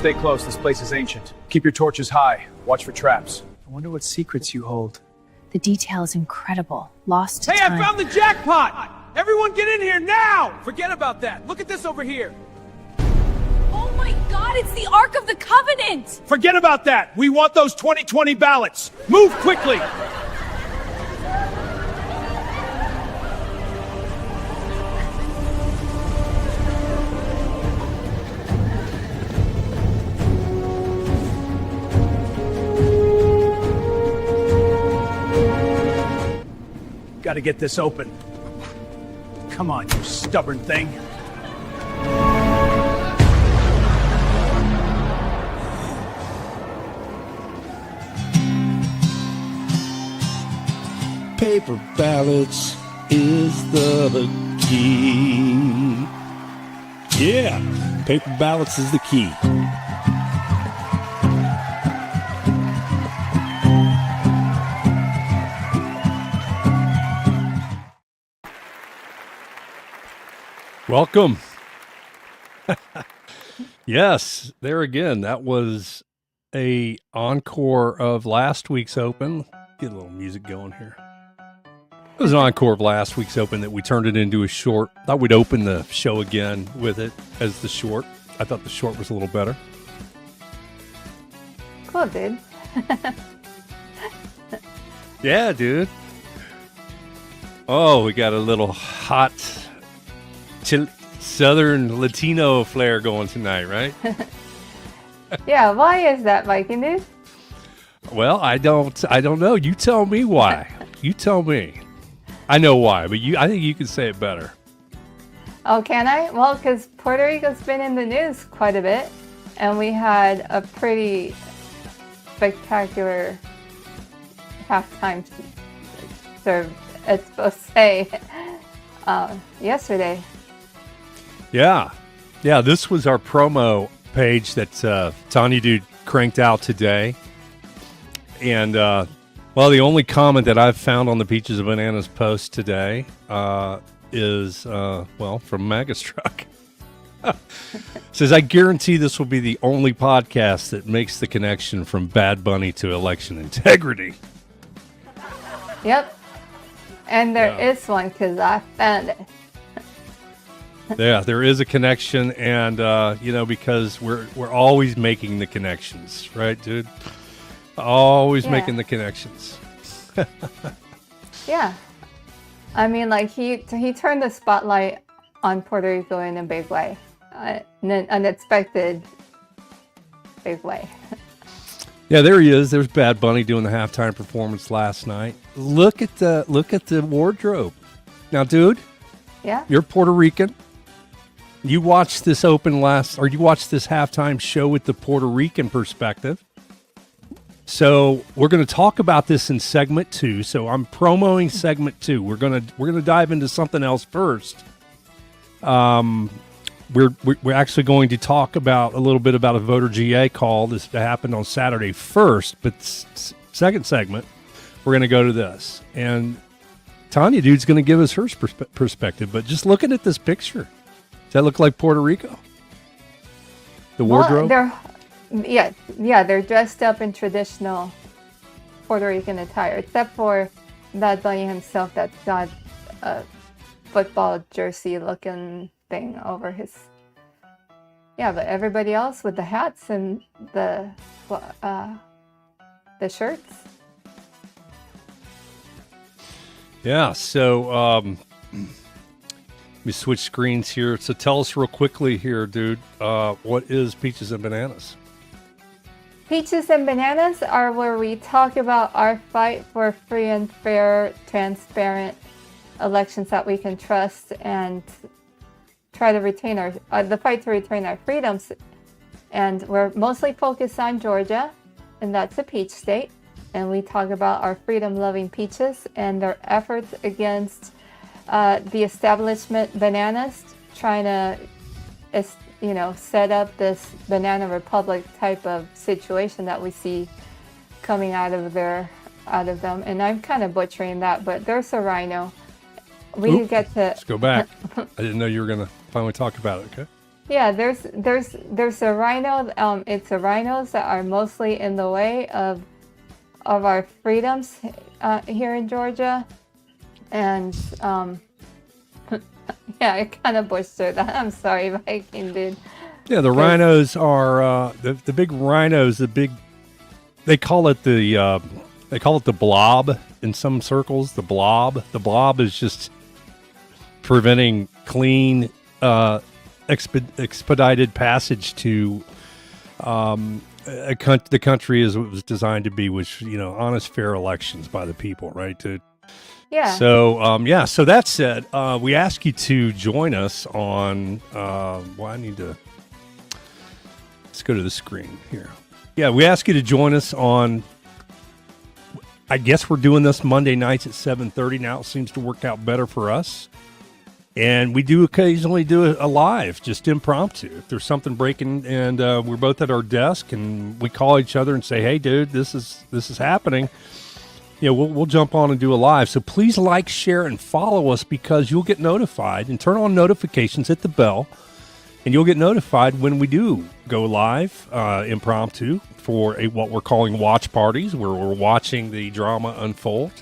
Stay close, this place is ancient. Keep your torches high. Watch for traps. I wonder what secrets you hold. The detail is incredible. Lost to Hey, time. I found the jackpot! Everyone get in here now! Forget about that. Look at this over here. Oh my god, it's the Ark of the Covenant! Forget about that. We want those 2020 ballots. Move quickly. Gotta get this open. Come on, you stubborn thing. Paper ballots is the key. Yeah, paper ballots is the key. Welcome. Yes, there again. That was a encore of last week's Open. Get a little music going here. It was an encore of last week's Open that we turned it into a short. Thought we'd open the show again with it as the short. I thought the short was a little better. Cool, dude. Yeah, dude. Oh, we got a little hot Southern Latino flair going tonight, right? Yeah, why is that, Viking dude? Well, I don't know. You tell me why. You tell me. I know why, but I think you can say it better. Oh, can I? Well, because Puerto Rico's been in the news quite a bit, and we had a pretty spectacular halftime serve, it's supposed to say, yesterday. Yeah. This was our promo page that Tanya Dude cranked out today. And, well, the only comment that I've found on the Peaches and Bananas post today is, well, from Magastruck. Says, I guarantee this will be the only podcast that makes the connection from Bad Bunny to election integrity. Yep. And there is one, because I found it. Yeah, there is a connection, and because we're always making the connections, right, dude? Always making the connections. Yeah, I mean, like he turned the spotlight on Puerto Rico in a big way, in an unexpected big way. Yeah, there he is. There's Bad Bunny doing the halftime performance last night. Look at the wardrobe. Now, dude. Yeah. You're Puerto Rican. You watched this you watched this halftime show with the Puerto Rican perspective. So we're going to talk about this in segment 2. So I'm promoting segment 2. We're gonna dive into something else first. We're actually going to talk about a little bit about a voter GA call. This happened on Saturday first, but second segment, we're going to go to this. And Tanya Dude's going to give us her perspective. But just looking at this picture, does that look like Puerto Rico? The wardrobe? They're dressed up in traditional Puerto Rican attire, except for Bad Bunny himself that's got a football jersey looking thing over his. Yeah, but everybody else with the hats and the shirts. Yeah, so let me switch screens here. So tell us real quickly here, dude, what is Peaches and Bananas? Peaches and Bananas are where we talk about our fight for free and fair, transparent elections that we can trust and try to retain the fight to retain our freedoms. And we're mostly focused on Georgia, and that's a peach state. And we talk about our freedom-loving peaches and their efforts against the establishment bananas, trying to, set up this banana republic type of situation that we see coming out of them. And I'm kind of butchering that, but there's a rhino. Let's go back. I didn't know you were going to finally talk about it, okay? Yeah, there's a rhino. It's the rhinos that are mostly in the way of our freedoms here in Georgia, and yeah, I kind of butchered that. I'm sorry, Viking dude. Yeah, the rhinos are the big rhinos. They call it the blob in some circles. The blob is just preventing clean, expedited passage to the country as it was designed to be, which honest, fair elections by the people, right? Yeah. So So that said, we ask you to join us on. Let's go to the screen here. Yeah, we ask you to join us on. I guess we're doing this Monday nights at 7:30 now. It seems to work out better for us. And we do occasionally do a live, just impromptu. If there's something breaking and we're both at our desk and we call each other and say, "Hey, dude, this is happening," we'll jump on and do a live. So please like, share, and follow us because you'll get notified. And turn on notifications, hit the bell, and you'll get notified when we do go live impromptu for what we're calling watch parties, where we're watching the drama unfold.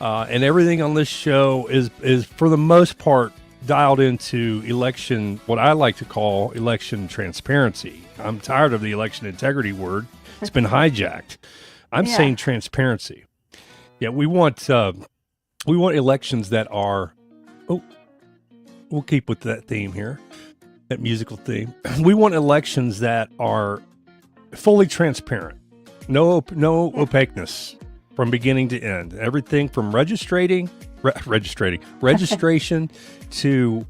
And everything on this show is for the most part dialed into election, what I like to call election transparency. I'm tired of the election integrity word. It's been hijacked. I'm saying transparency. Yeah, we want elections that are. Oh, we'll keep with that theme here, that musical theme. We want elections that are fully transparent, no opaqueness. From beginning to end, everything from registration to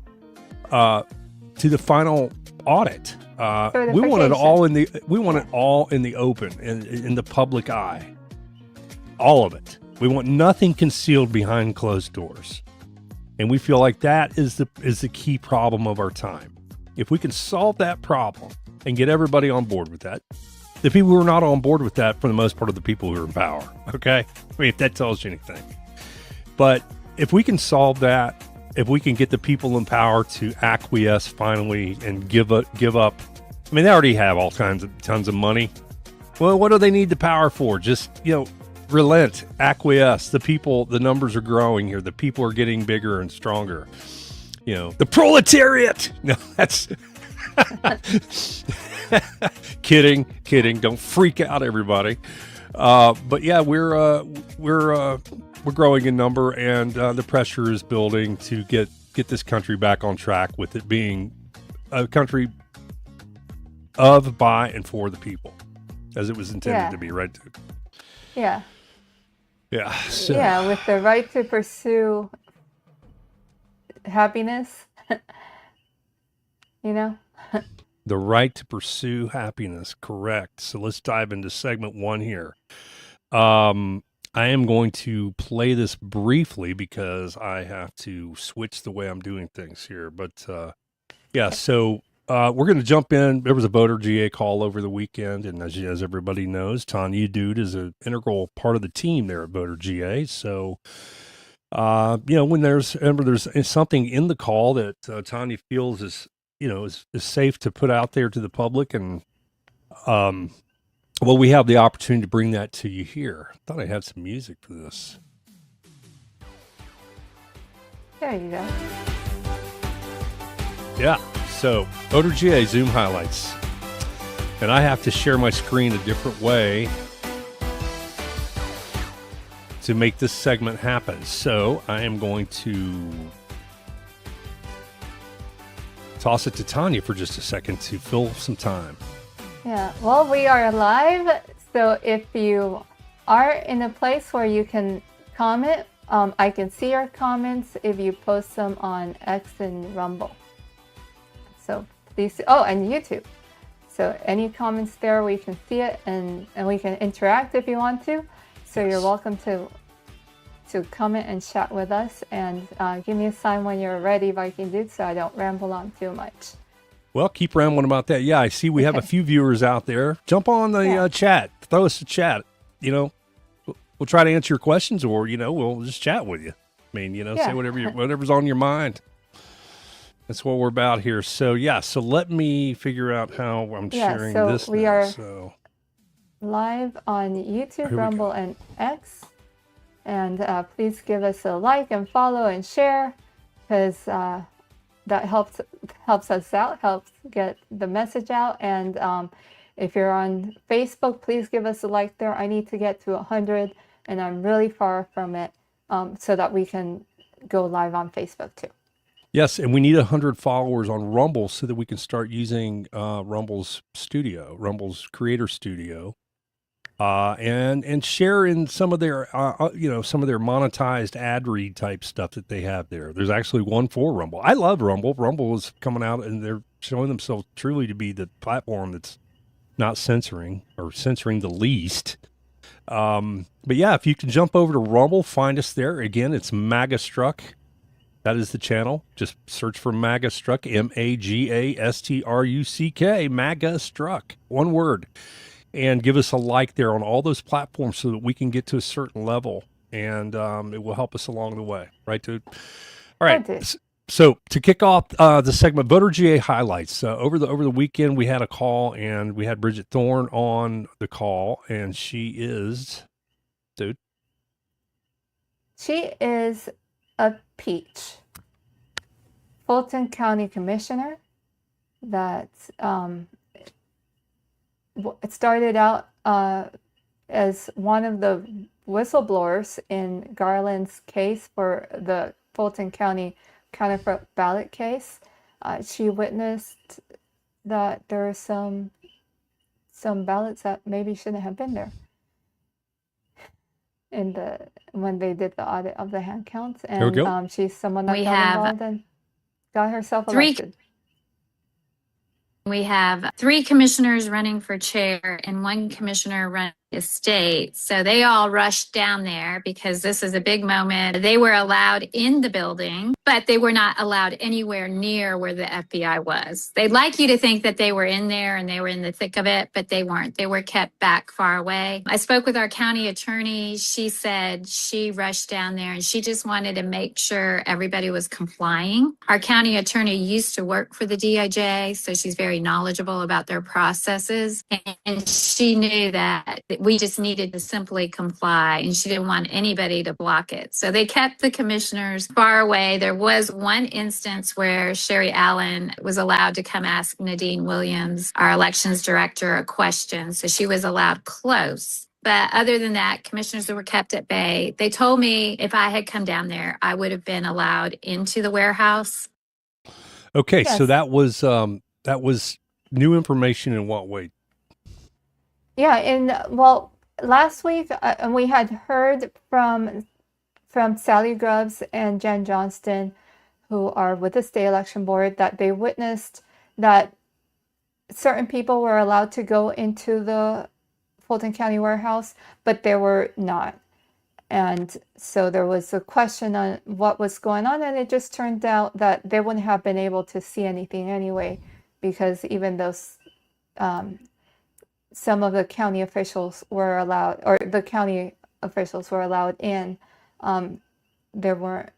the final audit. We want it all in the open, in the public eye. All of it. We want nothing concealed behind closed doors, and we feel like that is the key problem of our time. If we can solve that problem and get everybody on board with that. The people who are not on board with that, for the most part, are the people who are in power. Okay? I mean, if that tells you anything. But if we can solve that, if we can get the people in power to acquiesce finally and give up. I mean, they already have tons of money. Well, what do they need the power for? Just, relent, acquiesce. The numbers are growing here. The people are getting bigger and stronger. The proletariat. No, that's... kidding. Don't freak out, everybody. But yeah, we're growing in number, and the pressure is building to get this country back on track with it being a country of, by, and for the people, as it was intended to be, right? Yeah. Yeah. So. Yeah, with the right to pursue happiness. The right to pursue happiness, correct. So let's dive into segment 1 here. I am going to play this briefly because I have to switch the way I'm doing things here. But so we're going to jump in. There was a voter GA call over the weekend, and as everybody knows, Tanya Dude is an integral part of the team there at Voter GA. So, when there's something in the call that Tanya feels is safe to put out there to the public, and we have the opportunity to bring that to you here. I thought I had some music for this. There you go. Yeah, so Voter GA Zoom highlights, and I have to share my screen a different way to make this segment happen. So I am going to toss it to Tanya for just a second to fill some time. Yeah, well, we are live, so if you are in a place where you can comment, I can see your comments if you post them on X and Rumble. So please, and YouTube. So any comments there, we can see it, and we can interact if you want to. So you're welcome to comment and chat with us, and give me a sign when you're ready, Viking Dude, so I don't ramble on too much. Well, keep rambling about that. Yeah, I see we have a few viewers out there. Jump on the chat. Throw us a chat. We'll try to answer your questions, or we'll just chat with you. I mean, say whatever's on your mind. That's what we're about here. So yeah, so let me figure out how I'm sharing so this we now. are So live on YouTube, Here we Rumble, go. and X. And please give us a like and follow and share, because that helps us out, helps get the message out. And if you're on Facebook, please give us a like there. I need to get to 100, and I'm really far from it, so that we can go live on Facebook too. yes, and we need 100 followers on Rumble so that we can start using Rumble's studio, Rumble's Creator Studio, and share in some of their some of their monetized ad read type stuff that they have there. There's actually one for Rumble. I love Rumble. Rumble is coming out and they're showing themselves truly to be the platform that's not censoring or censoring the least. But yeah, if you can jump over to Rumble, find us there. Again, it's MAGA Struck. That is the channel. Just search for MAGA Struck, MAGASTRUCK, MAGA Struck. One word. And give us a like there on all those platforms so that we can get to a certain level, and it will help us along the way. Right, dude? All right. So to kick off the segment, Voter GA highlights. Over the weekend, we had a call, and we had Bridget Thorne on the call, and she is, dude. She is a peach. Fulton County Commissioner that it started out as one of the whistleblowers in Garland's case for the Fulton County counterfeit ballot case. She witnessed that there are some ballots that maybe shouldn't have been there when they did the audit of the hand counts, and she's someone that got involved and got herself elected. We have 3 commissioners running for chair and 1 commissioner running the state. So they all rushed down there because this is a big moment. They were allowed in the building, but they were not allowed anywhere near where the FBI was. They'd like you to think that they were in there and they were in the thick of it, but they weren't. They were kept back far away. I spoke with our county attorney. She said she rushed down there and she just wanted to make sure everybody was complying. Our county attorney used to work for the DOJ, so she's very knowledgeable about their processes. And she knew that we just needed to simply comply, and she didn't want anybody to block it. So they kept the commissioners far away. There was one instance where Sherry Allen was allowed to come ask Nadine Williams, our elections director, a question. So she was allowed close. But other than that, commissioners were kept at bay. They told me if I had come down there, I would have been allowed into the warehouse. Okay, yes. So that was new information in what way? Yeah, and well, last week we had heard from Sally Grubbs and Jen Johnston, who are with the state election board, that they witnessed that certain people were allowed to go into the Fulton County warehouse, but they were not. And so there was a question on what was going on, and it just turned out that they wouldn't have been able to see anything anyway, because even those some of the county officials were allowed, or the county officials were allowed in, they weren't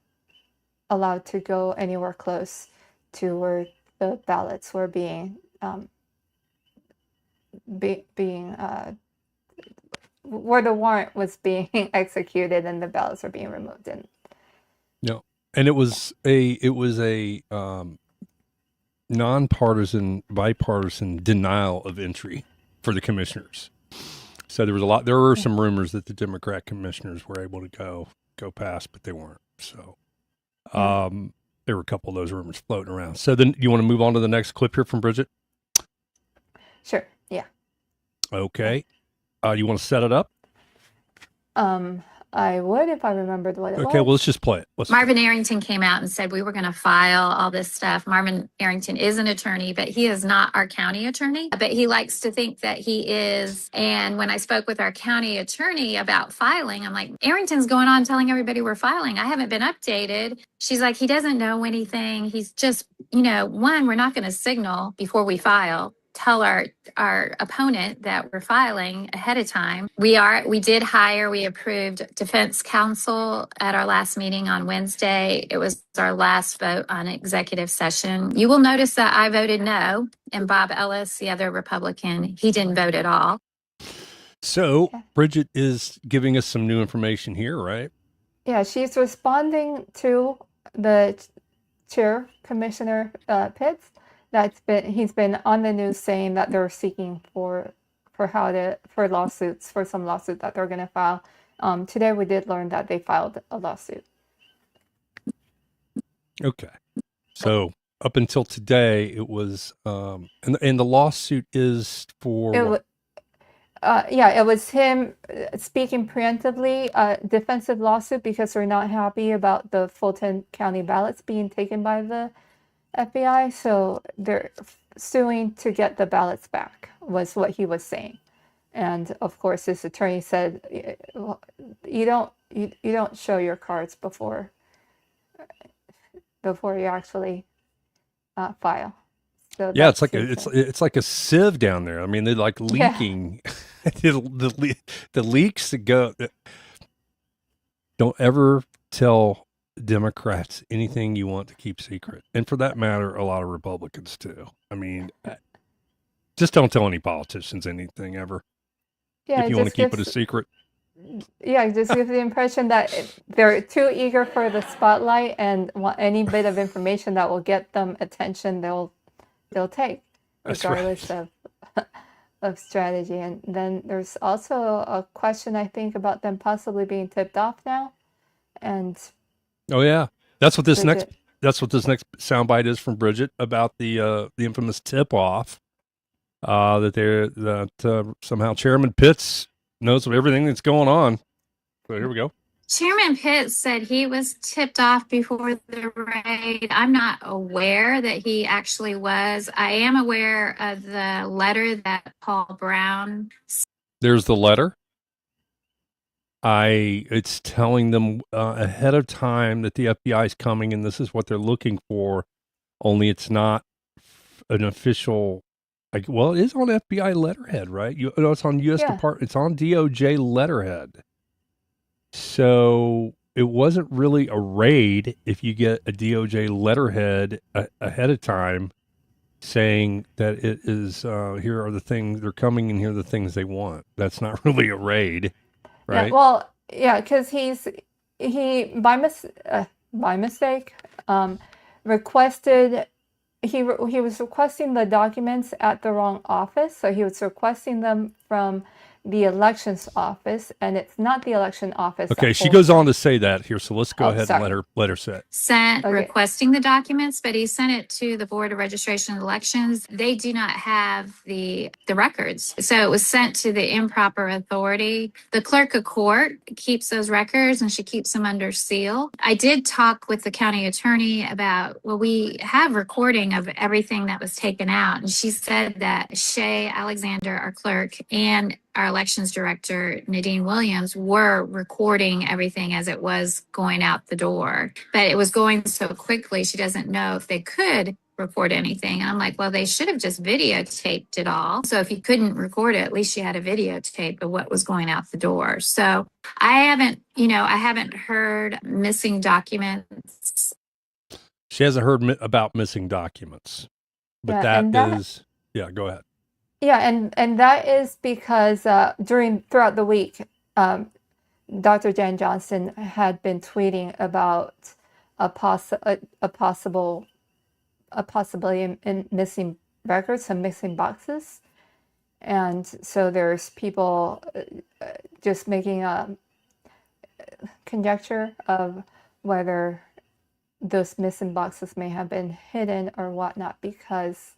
allowed to go anywhere close to where the ballots were being where the warrant was being executed and the ballots were being removed. And no, and it was a nonpartisan, bipartisan denial of entry for the commissioners. So there were some rumors that the Democrat commissioners were able to go past, but they weren't. So there were a couple of those rumors floating around. So then you want to move on to the next clip here from Bridget? Sure. Yeah. Okay. You want to set it up? I would if I remembered what it was. Okay, well, let's just play it. Marvin Arrington came out and said we were going to file all this stuff. Marvin Arrington is an attorney, but he is not our county attorney. But he likes to think that he is. And when I spoke with our county attorney about filing, I'm like, Arrington's going on telling everybody we're filing. I haven't been updated. She's like, he doesn't know anything. He's just, one, we're not going to signal before we file. tell our opponent that we're filing ahead of time. We approved defense counsel at our last meeting on Wednesday. It was our last vote on executive session. You will notice that I voted no, and Bob Ellis, the other Republican, he didn't vote at all. So Bridget is giving us some new information here, right? Yeah, she's responding to the chair, Commissioner Pitts. He's been on the news saying that they're seeking for lawsuits, for some lawsuit that they're going to file. Today we did learn that they filed a lawsuit. Okay. So up until today, it was, and the lawsuit is for what? It was him speaking preemptively, defensive lawsuit because they're not happy about the Fulton County ballots being taken by the FBI. So they're suing to get the ballots back, was what he was saying. And of course, his attorney said, you don't show your cards before you actually file. So yeah, it's like a sieve down there. I mean, they're like leaking. Yeah. the leaks that go. Don't ever tell Democrats anything you want to keep secret, and for that matter, a lot of Republicans too. I mean, just don't tell any politicians anything ever. Yeah, if you want to keep it a secret. Yeah, just gives the impression that they're too eager for the spotlight, and want any bit of information that will get them attention, they'll take, regardless of strategy. And then there's also a question, I think, about them possibly being tipped off now. And oh yeah, that's what this next soundbite is from Bridget about the infamous tip off that somehow Chairman Pitts knows of everything that's going on. So here we go. Chairman Pitts said he was tipped off before the raid. I'm not aware that he actually was. I am aware of the letter that Paul Brown. There's the letter. It's telling them ahead of time that the FBI is coming and this is what they're looking for. Only it's not an official. Well, it is on FBI letterhead, right? It's on U.S. Department. It's on DOJ letterhead. So it wasn't really a raid if you get a DOJ letterhead ahead of time saying that it is, here are the things they're coming and here are the things they want. That's not really a raid, right? Yeah, well, yeah, because he by mistake requested. He was requesting the documents at the wrong office, so he was requesting them from the elections office, and it's not the election office. Okay, she goes on to say that here, so let's go ahead and let her say. Requesting the documents, but he sent it to the Board of Registration and Elections. They do not have the records, so it was sent to the improper authority. The clerk of court keeps those records, and she keeps them under seal. I did talk with the county attorney about, well, we have recording of everything that was taken out, and she said that Shay Alexander, our clerk, and our elections director, Nadine Williams, were recording everything as it was going out the door. But it was going so quickly, she doesn't know if they could record anything. And I'm like, well, they should have just videotaped it all. So if you couldn't record it, at least you had a videotape of what was going out the door. So I haven't heard missing documents. She hasn't heard about missing documents. But go ahead. Yeah, and that is because throughout the week, Dr. Jan Johnson had been tweeting about a possibility in missing records, some missing boxes, and so there's people just making a conjecture of whether those missing boxes may have been hidden or whatnot because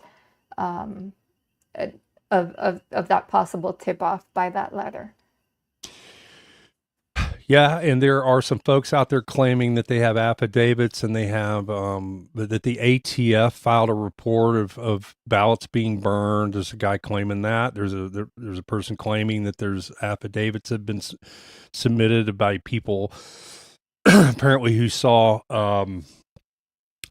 of that possible tip-off by that letter. Yeah, and there are some folks out there claiming that they have affidavits and they have that the ATF filed a report of ballots being burned. There's a guy claiming that. There's a person claiming that there's affidavits have been submitted by people apparently who saw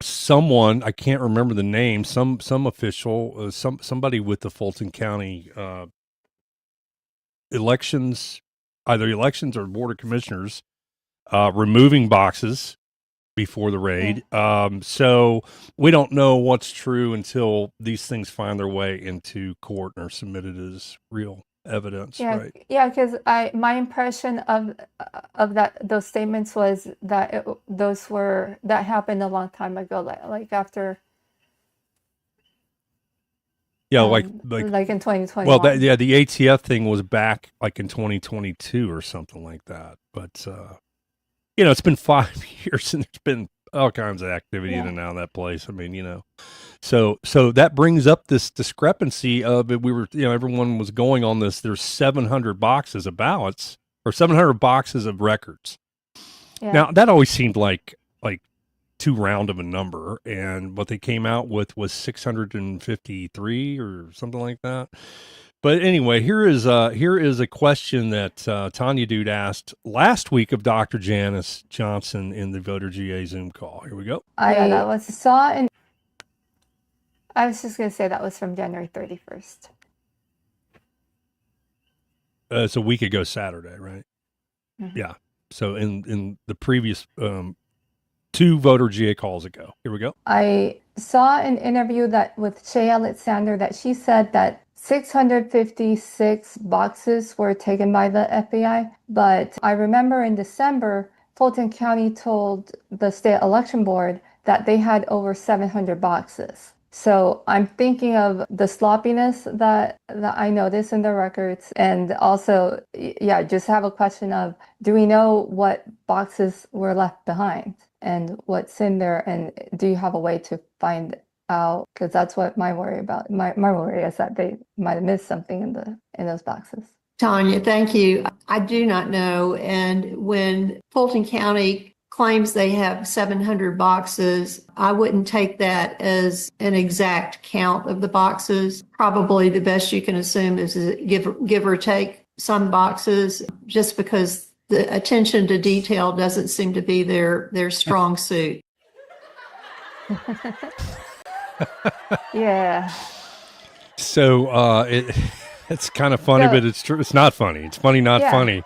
someone, I can't remember the name, some official, somebody with the Fulton County elections, either elections or board of commissioners, removing boxes before the raid. So we don't know what's true until these things find their way into court and are submitted as real evidence, right? Yeah, because my impression of those statements was that that happened a long time ago, like after Yeah, like in 2021. well, the ATF thing was back like in 2022 or something like that. But it's been 5 years and there's been all kinds of activity in and out of that place. I mean, so that brings up this discrepancy of it. We were, everyone was going on this. There's 700 boxes of ballots or 700 boxes of records. Yeah. Now that always seemed like too round of a number, and what they came out with was 653 or something like that. But anyway, here is a question that Tanya Dude asked last week of Dr. Janice Johnson in the Voter GA Zoom call. Here we go. I was just going to say that was from January 31st. It's a week ago Saturday, right? Mm-hmm. Yeah. So in the previous 2 Voter GA calls ago. Here we go. I saw an interview with Shay Alexander that she said that 656 boxes were taken by the FBI. But I remember in December, Fulton County told the state election board that they had over 700 boxes. So I'm thinking of the sloppiness that I noticed in the records. And also, just have a question of, do we know what boxes were left behind and what's in there? And do you have a way to find out? Because that's what my worry about. My worry is that they might have missed something in those boxes. Tanya, thank you. I do not know. And when Fulton County claims they have 700 boxes, I wouldn't take that as an exact count of the boxes. Probably the best you can assume is give or take some boxes, just because the attention to detail doesn't seem to be their strong suit. Yeah. So it's kind of funny, but it's true. It's not funny. It's funny, not funny.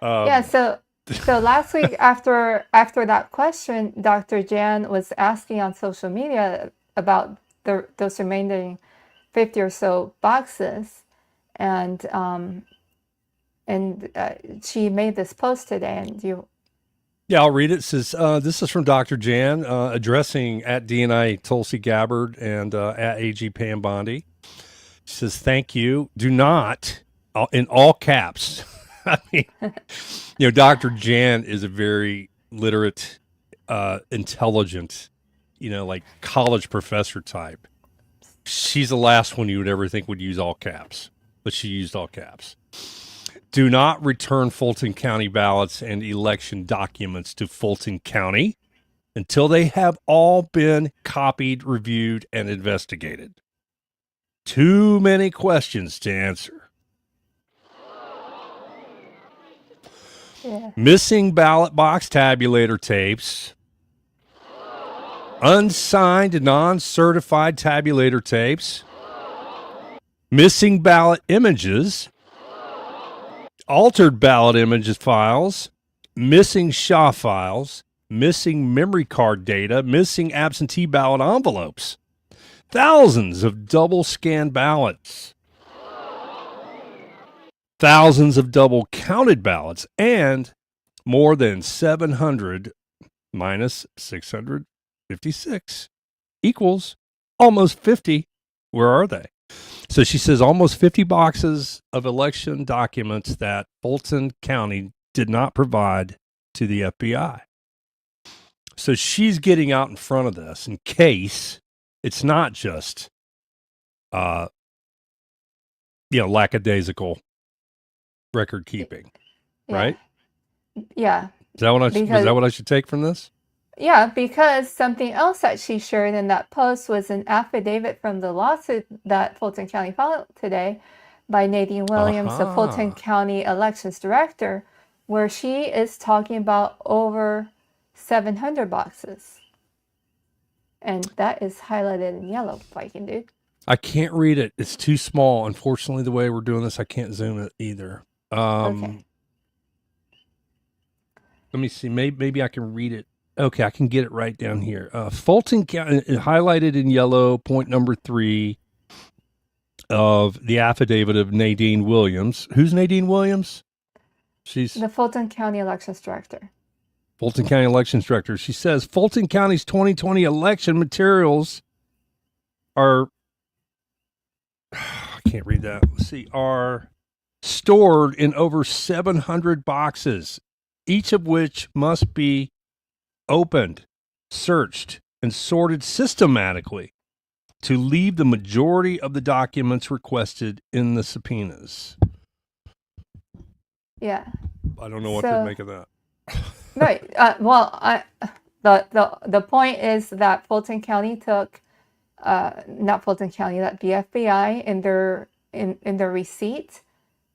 So last week after that question, Dr. Jan was asking on social media about those remaining 50 or so boxes, and she made this post today, and Yeah, I'll read it. It says, this is from Dr. Jan addressing at DNI Tulsi Gabbard and at AG Pam Bondi. She says, thank you. Do not, in all caps. I mean, Dr. Jan is a very literate, intelligent, like college professor type. She's the last one you would ever think would use all caps, but she used all caps. Do not return Fulton County ballots and election documents to Fulton County until they have all been copied, reviewed, and investigated. Too many questions to answer. Yeah. Missing ballot box tabulator tapes, unsigned non-certified tabulator tapes, missing ballot images, altered ballot images files, missing SHA files, missing memory card data, missing absentee ballot envelopes, thousands of double scanned ballots, thousands of double counted ballots, and more than 700 minus 656 equals almost 50. Where are they? So she says almost 50 boxes of election documents that Fulton County did not provide to the FBI. So she's getting out in front of this in case it's not just, lackadaisical record keeping, right? Yeah. Is that what I should take from this? Yeah, because something else that she shared in that post was an affidavit from the lawsuit that Fulton County filed today by Nadine Williams, the Fulton County Elections Director, where she is talking about over 700 boxes. And that is highlighted in yellow, Viking dude. I can't read it. It's too small. Unfortunately, the way we're doing this, I can't zoom it either. Okay. Let me see. Maybe I can read it. Okay, I can get it right down here. Fulton County, highlighted in yellow, point number 3 of the affidavit of Nadine Williams. Who's Nadine Williams? She's The Fulton County Elections Director. Fulton County Elections Director. She says Fulton County's 2020 election materials are, I can't read that. Let's see, are stored in over 700 boxes, each of which must be opened, searched, and sorted systematically to leave the majority of the documents requested in the subpoenas. Yeah. I don't know what to make of that. Right. The point is that Fulton County took, not Fulton County, that the FBI in their receipt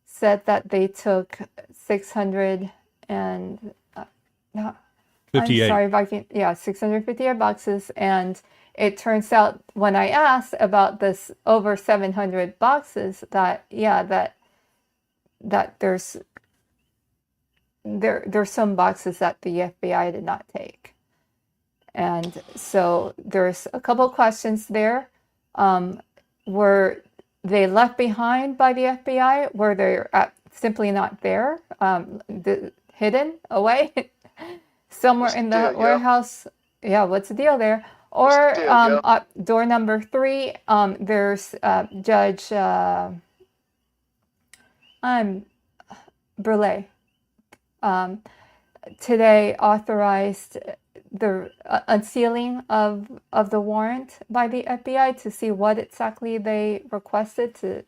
said that they took 600 and no, 58. I'm sorry, Viking. Yeah, 658 boxes, and it turns out when I asked about this over 700 boxes, that there's some boxes that the FBI did not take, and so there's a couple questions there. Were they left behind by the FBI? Were they simply not there, hidden away somewhere in the warehouse? Yeah, what's the deal there? Or door number 3, there's Judge Burley today authorized the unsealing of the warrant by the FBI to see what exactly they requested, to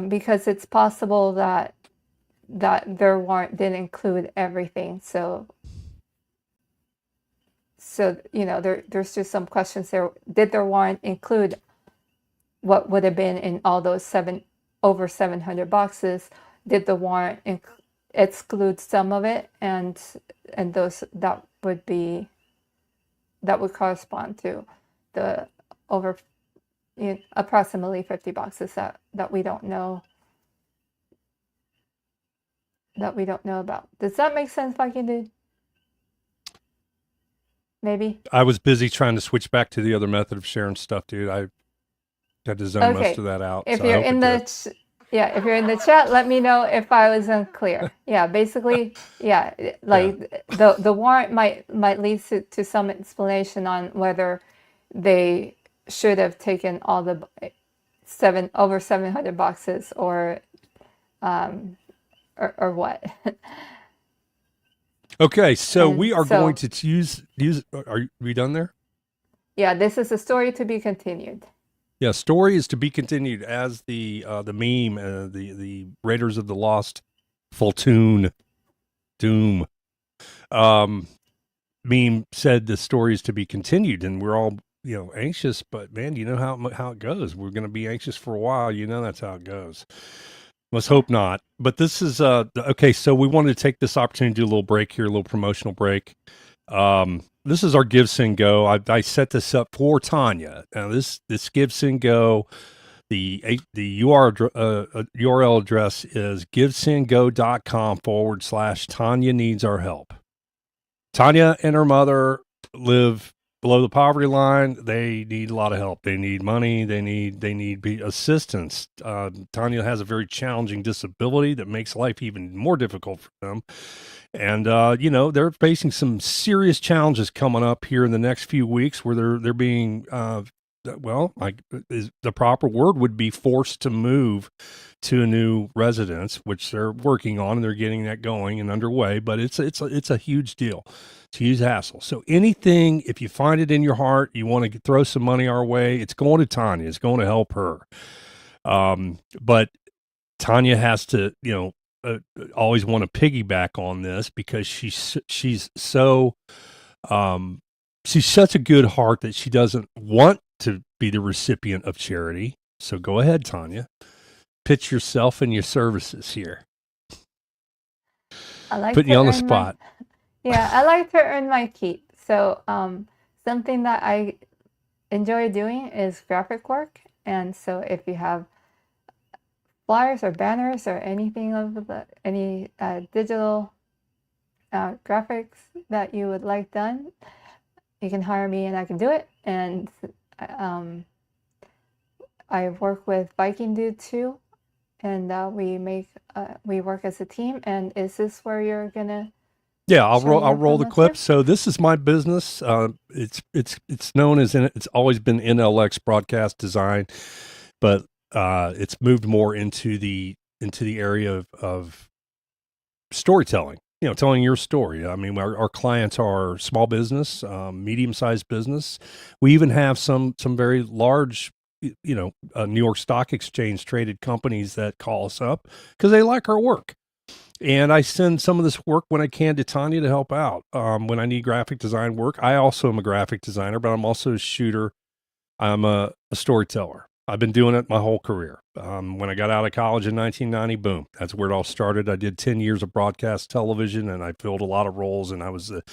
because it's possible that their warrant didn't include everything. So there's just some questions there. Did their warrant include what would have been in all those over 700 boxes? Did the warrant exclude some of it, and those that would correspond to the over approximately 50 boxes that we don't know about. Does that make sense, Viking dude? Maybe. I was busy trying to switch back to the other method of sharing stuff, dude. I had to zone most of that out. If you're in the if you're in the chat, let me know if I was unclear. Yeah, basically, the warrant might lead to some explanation on whether they should have taken all the over 700 boxes or what. Okay, so we are going to use. Are we done there? Yeah, this is a story to be continued. Yeah, story is to be continued, as the meme, the Raiders of the Lost Fulton Doom meme said the story is to be continued, and we're all anxious. But man, you know how it goes. We're going to be anxious for a while. That's how it goes. Let's hope not. But this is okay. So we wanted to take this opportunity to do a little break here, a little promotional break. This is our Give, Send, Go. I set this up for Tanya. Now this Give, Send, Go. The URL address is givesendgo.com/Tanya needs our help. Tanya and her mother live below the poverty line. They need a lot of help. They need money. They need assistance. Tanya has a very challenging disability that makes life even more difficult for them. And they're facing some serious challenges coming up here in the next few weeks, where they're being the proper word would be forced to move to a new residence, which they're working on, and they're getting that going and underway. But it's a huge deal. It's a huge hassle. So anything, if you find it in your heart, you want to throw some money our way, it's going to Tanya. It's going to help her. But Tanya has to, always want to piggyback on this, because she's so she's such a good heart that she doesn't want to be the recipient of charity. So go ahead, Tanya. Pitch yourself and your services here. I like putting you on the spot. I like to earn my keep. So something that I enjoy doing is graphic work. And so if you have flyers or banners or anything of any digital graphics that you would like done, you can hire me and I can do it. And I work with Viking Dude too, and we work as a team. And is this where you're gonna? Yeah, I'll Show your roll the promo clip. tip? So this is my business. It's known as it's always been NLX Broadcast Design, but it's moved more into the area of storytelling. Telling your story. I mean, our clients are small business, medium-sized business. We even have some very large, New York Stock Exchange traded companies that call us up because they like our work. And I send some of this work when I can to Tanya to help out. When I need graphic design work, I also am a graphic designer, but I'm also a shooter. I'm a storyteller. I've been doing it my whole career. When I got out of college in 1990, boom, that's where it all started. I did 10 years of broadcast television, and I filled a lot of roles, and I was the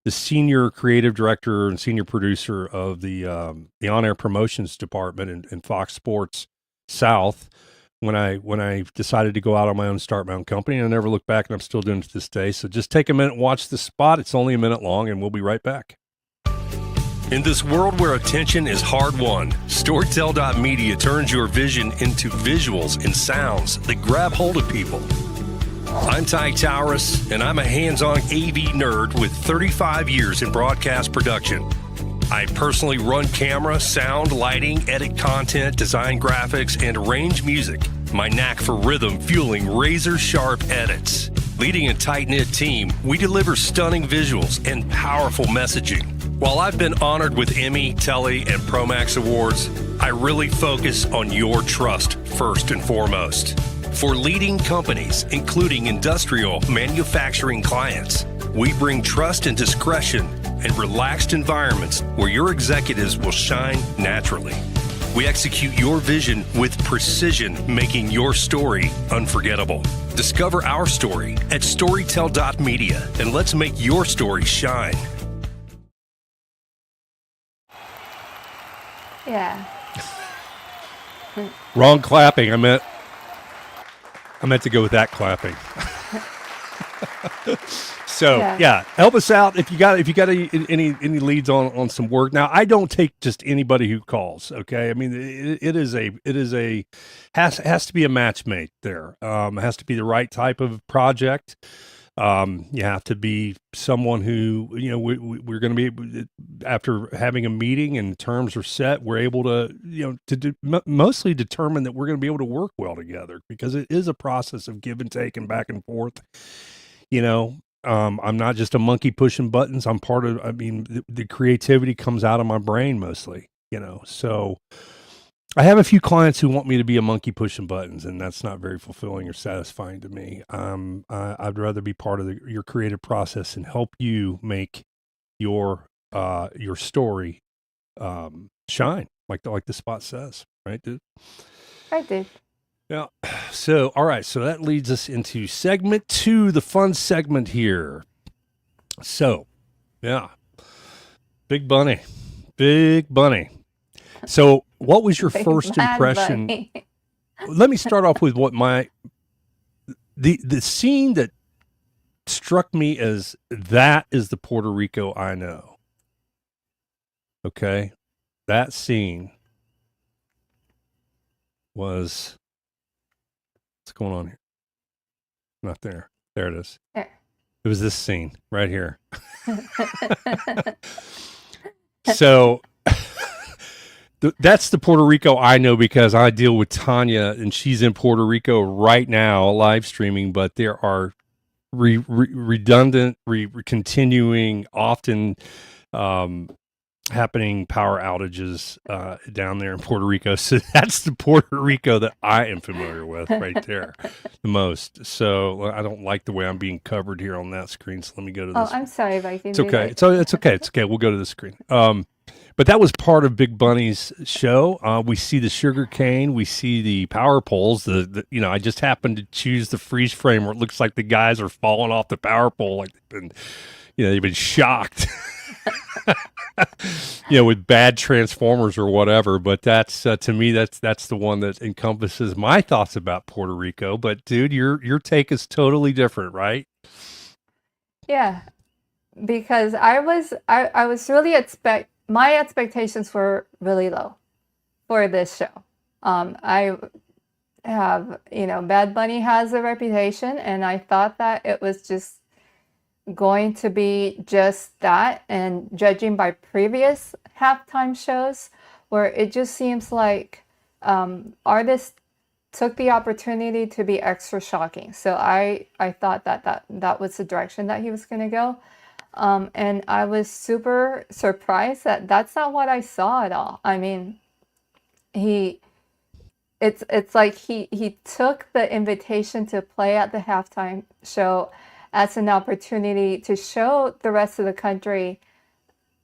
senior creative director and senior producer of the on-air promotions department in Fox Sports South. When I decided to go out on my own, start my own company, and I never looked back, and I'm still doing it to this day. So just take a minute and watch the spot. It's only a minute long, and we'll be right back. In this world where attention is hard won, Storytel.media turns your vision into visuals and sounds that grab hold of people. I'm Ty Towers, and I'm a hands-on AV nerd with 35 years in broadcast production. I personally run camera, sound, lighting, edit content, design graphics, and arrange music. My knack for rhythm fueling razor-sharp edits. Leading a tight-knit team, we deliver stunning visuals and powerful messaging. While I've been honored with Emmy, Telly, and Promax awards, I really focus on your trust first and foremost. For leading companies, including industrial manufacturing clients, we bring trust and discretion and relaxed environments where your executives will shine naturally. We execute your vision with precision, making your story unforgettable. Discover our story at Storytel.media, and let's make your story shine. Yeah. Wrong clapping. I meant to go with that clapping. So yeah, help us out if you got any leads on some work. Now, I don't take just anybody who calls. Okay, I mean it has to be a match made there. It has to be the right type of project. You have to be someone who we're going to be, after having a meeting and terms are set, we're able to mostly determine that we're going to be able to work well together, because it is a process of give and take and back and forth. I'm not just a monkey pushing buttons. I'm part of, the creativity comes out of my brain mostly, so I have a few clients who want me to be a monkey pushing buttons, and that's not very fulfilling or satisfying to me. I'd rather be part of your creative process and help you make your story shine, like the spot says, right, dude? Right, dude. Yeah. So, all right. So that leads us into segment 2, the fun segment here. So, yeah. Big Bunny. So, what was your first impression? Bunny. Let me start off with what the scene that struck me as that is the Puerto Rico I know. Okay. That scene was, what's going on here? Not there. There it is. There. It was this scene right here. So that's the Puerto Rico I know, because I deal with Tanya and she's in Puerto Rico right now live streaming, but there are redundant, continuing, often happening power outages down there in Puerto Rico. So that's the Puerto Rico that I am familiar with right there the most. So I don't like the way I'm being covered here on that screen. So let me go to this. Oh, I'm sorry, Viking. It's okay. It's okay. It's okay. We'll go to the screen. But that was part of Big Bunny's show. We see the sugar cane. We see the power poles. I just happened to choose the freeze frame where it looks like the guys are falling off the power pole, like they've been shocked. with bad Transformers or whatever. But that's to me, that's the one that encompasses my thoughts about Puerto Rico. But dude, your take is totally different, right? Yeah, because I was really my expectations were really low for this show. I have, Bad Bunny has a reputation, and I thought that it was just going to be just that. And judging by previous halftime shows, where it just seems like artists took the opportunity to be extra shocking. So I thought that was the direction that he was going to go. And I was super surprised that that's not what I saw at all. I mean, it's like he took the invitation to play at the halftime show as an opportunity to show the rest of the country,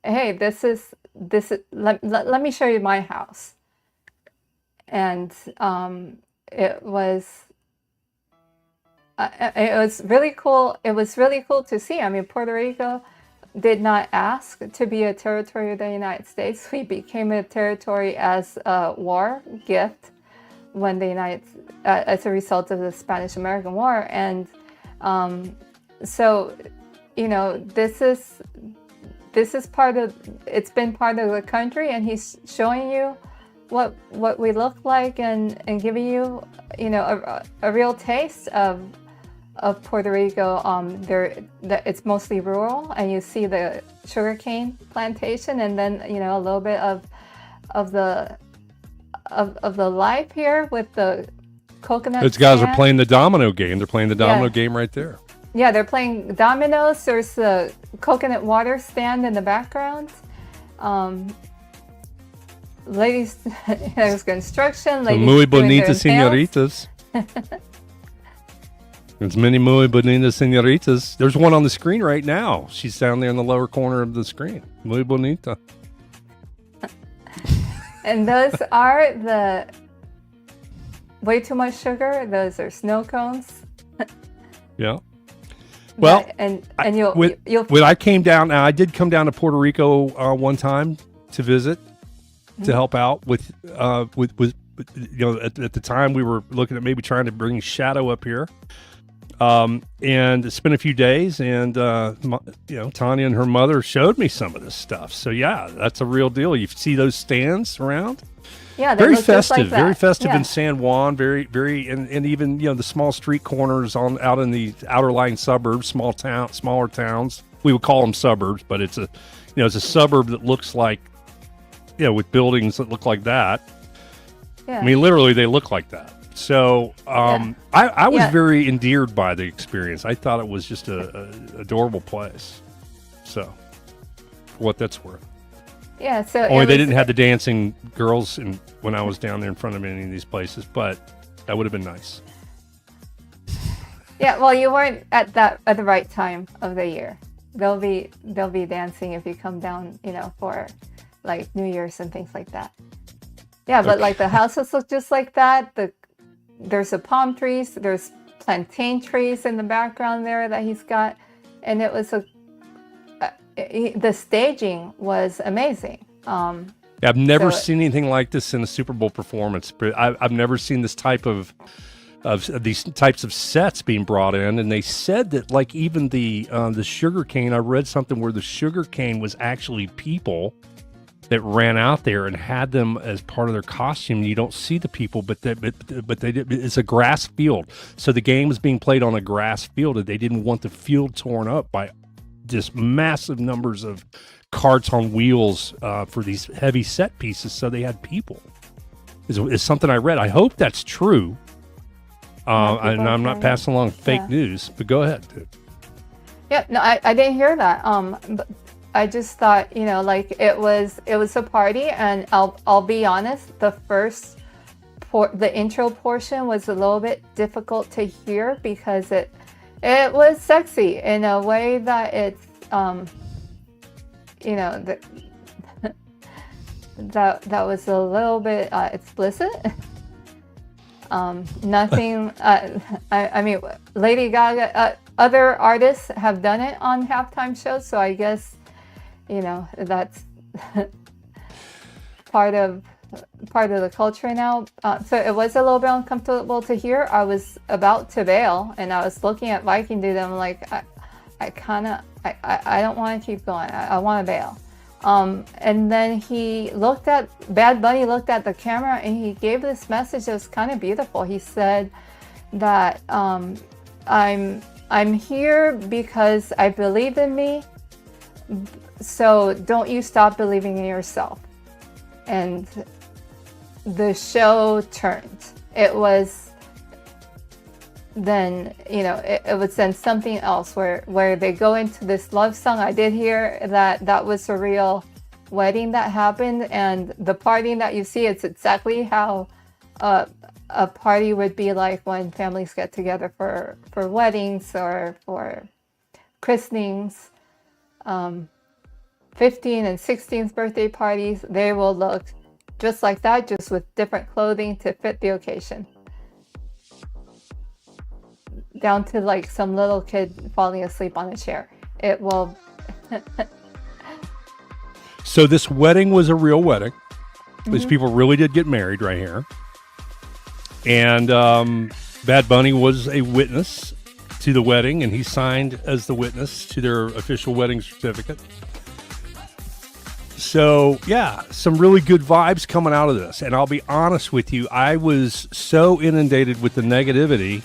hey, this is let me show you my house. And it was really cool. It was really cool to see. I mean, Puerto Rico did not ask to be a territory of the United States. We became a territory as a war gift when as a result of the Spanish-American War. And so, this is it's been part of the country, and he's showing you what we look like, and giving you, a real taste of Puerto Rico. It's mostly rural, and you see the sugarcane plantation, and then a little bit of the life here with the coconut. Those guys stand. are playing the domino game. They're playing the domino game right there. Yeah, they're playing dominoes. There's the coconut water stand in the background. Ladies, there's construction. Ladies Muy doing their bonitas nails. señoritas. There's many muy bonitas señoritas. There's one on the screen right now. She's down there in the lower corner of the screen. Muy bonita. And those are the way too much sugar. Those are snow cones. Yeah. Well, and when I came down, now I did come down to Puerto Rico one time to visit, to help out with at the time we were looking at maybe trying to bring Shadow up here, and spent a few days, and Tanya and her mother showed me some of this stuff. So yeah, that's a real deal. You see those stands around. Yeah, very festive, very festive yeah. in San Juan. Very, very, and even the small street corners out in the outer lying suburbs, smaller towns. We would call them suburbs, but it's a suburb that looks like, with buildings that look like that. Yeah. I mean, literally, they look like that. So I was very endeared by the experience. I thought it was just a adorable place. So, for what that's worth. Yeah, so only they didn't have the dancing girls when I was down there in front of any of these places, but that would have been nice. Yeah, well, you weren't at the right time of the year. They'll be dancing if you come down, for like New Year's and things like that. Yeah, but like the houses look just like that. There's the palm trees, there's plantain trees in the background there that he's got, and it was the staging was amazing. I've never seen anything like this in a Super Bowl performance. But I've never seen this type of these types of sets being brought in. And they said that like even the sugar cane. I read something where the sugar cane was actually people that ran out there and had them as part of their costume. You don't see the people, but it's a grass field. So the game was being played on a grass field, and they didn't want the field torn up by just massive numbers of carts on wheels for these heavy set pieces. So they had people. Is something I read. I hope that's true. And I'm not passing along fake news, but go ahead, dude. Yeah, no, I didn't hear that. But I just thought, like it was a party, and I'll be honest, the intro portion was a little bit difficult to hear because it was sexy in a way that it's that was a little bit explicit. Nothing. I mean, Lady Gaga. Other artists have done it on halftime shows, so I guess that's part of the culture now. So it was a little bit uncomfortable to hear. I was about to bail, and I was looking at Viking Dude, and I'm like, I don't want to keep going. I want to bail. And then Bad Bunny looked at the camera, and he gave this message that was kind of beautiful. He said that I'm here because I believe in me, so don't you stop believing in yourself. And the show turned. It was then, it was then something else where they go into this love song. I did hear that was a real wedding that happened, and the partying that you see, it's exactly how a party would be like when families get together for weddings or for christenings, 15th and 16th birthday parties. They will look just like that, just with different clothing to fit the occasion. Down to like some little kid falling asleep on a chair. It will. So this wedding was a real wedding. These Mm-hmm. people really did get married right here. And Bad Bunny was a witness to the wedding, and he signed as the witness to their official wedding certificate. So, yeah, some really good vibes coming out of this. And I'll be honest with you, I was so inundated with the negativity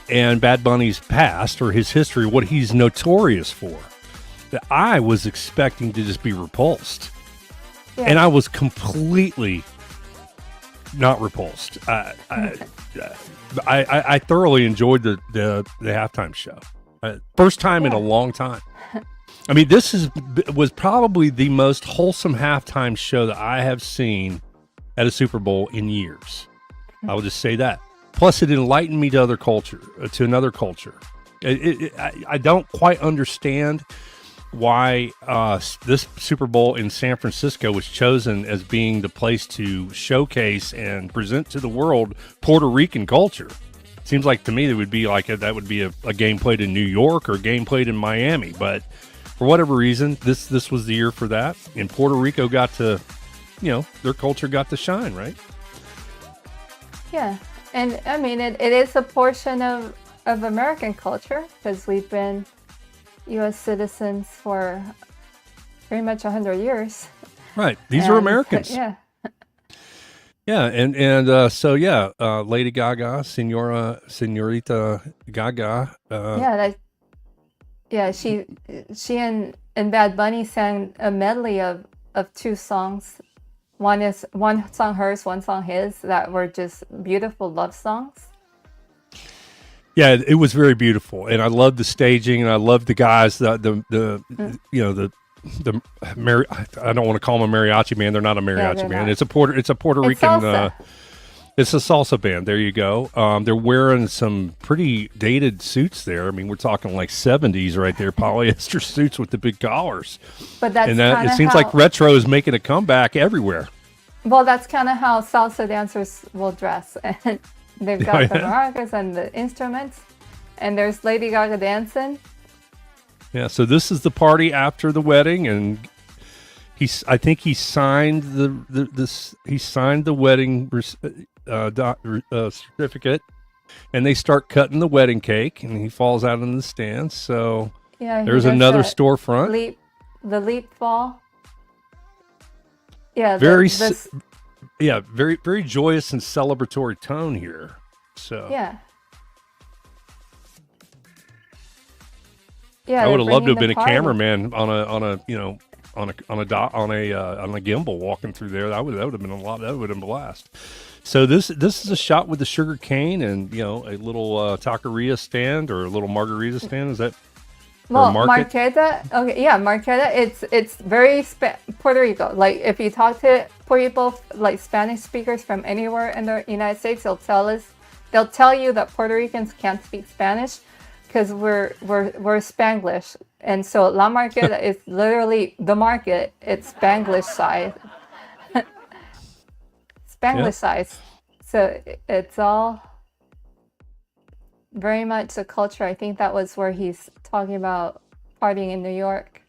and Bad Bunny's past or his history, what he's notorious for, that I was expecting to just be repulsed. Yeah. And I was completely not repulsed. I thoroughly enjoyed the halftime show. First time in a long time. I mean, was probably the most wholesome halftime show that I have seen at a Super Bowl in years. I will just say that. Plus, it enlightened me to another culture. I don't quite understand why this Super Bowl in San Francisco was chosen as being the place to showcase and present to the world Puerto Rican culture. Seems like to me that would be a game played in New York or a game played in Miami, but for whatever reason, this was the year for that, and Puerto Rico got to, their culture got to shine, right? Yeah, and I mean it is a portion of American culture because we've been U.S. citizens for pretty much 100 years. Right, these are Americans. Yeah. Yeah, and so Lady Gaga, Senorita Gaga. She and Bad Bunny sang a medley of two songs. One song hers, one song his, that were just beautiful love songs. Yeah, it was very beautiful, and I loved the staging, and I loved the guys. I don't want to call them a mariachi band. They're not a mariachi band. It's a Puerto Rican. It's a salsa band. There you go. They're wearing some pretty dated suits there. I mean, we're talking like 70s right there, polyester suits with the big collars. But it seems like retro is making a comeback everywhere. Well, that's kind of how salsa dancers will dress. And they've got the maracas and the instruments, and there's Lady Gaga dancing. Yeah, so this is the party after the wedding, and I think he signed the wedding certificate, and they start cutting the wedding cake, and he falls out in the stands. So there's another storefront. The leap fall. Yeah, very very joyous and celebratory tone here. So yeah, I would have loved to have been a cameraman on a gimbal walking through there. That would have been a lot. That would have been a blast. So this is a shot with the sugar cane and a little taqueria stand or a little margarita stand. Is that marqueta? Okay, yeah, marqueta. It's very Puerto Rico. Like if you talk to people like Spanish speakers from anywhere in the United States, they'll tell you that Puerto Ricans can't speak Spanish because we're Spanglish, and so La Marqueta is literally the market. It's Spanglish size. Size. So it's all very much a culture. I think that was where he's talking about partying in New York.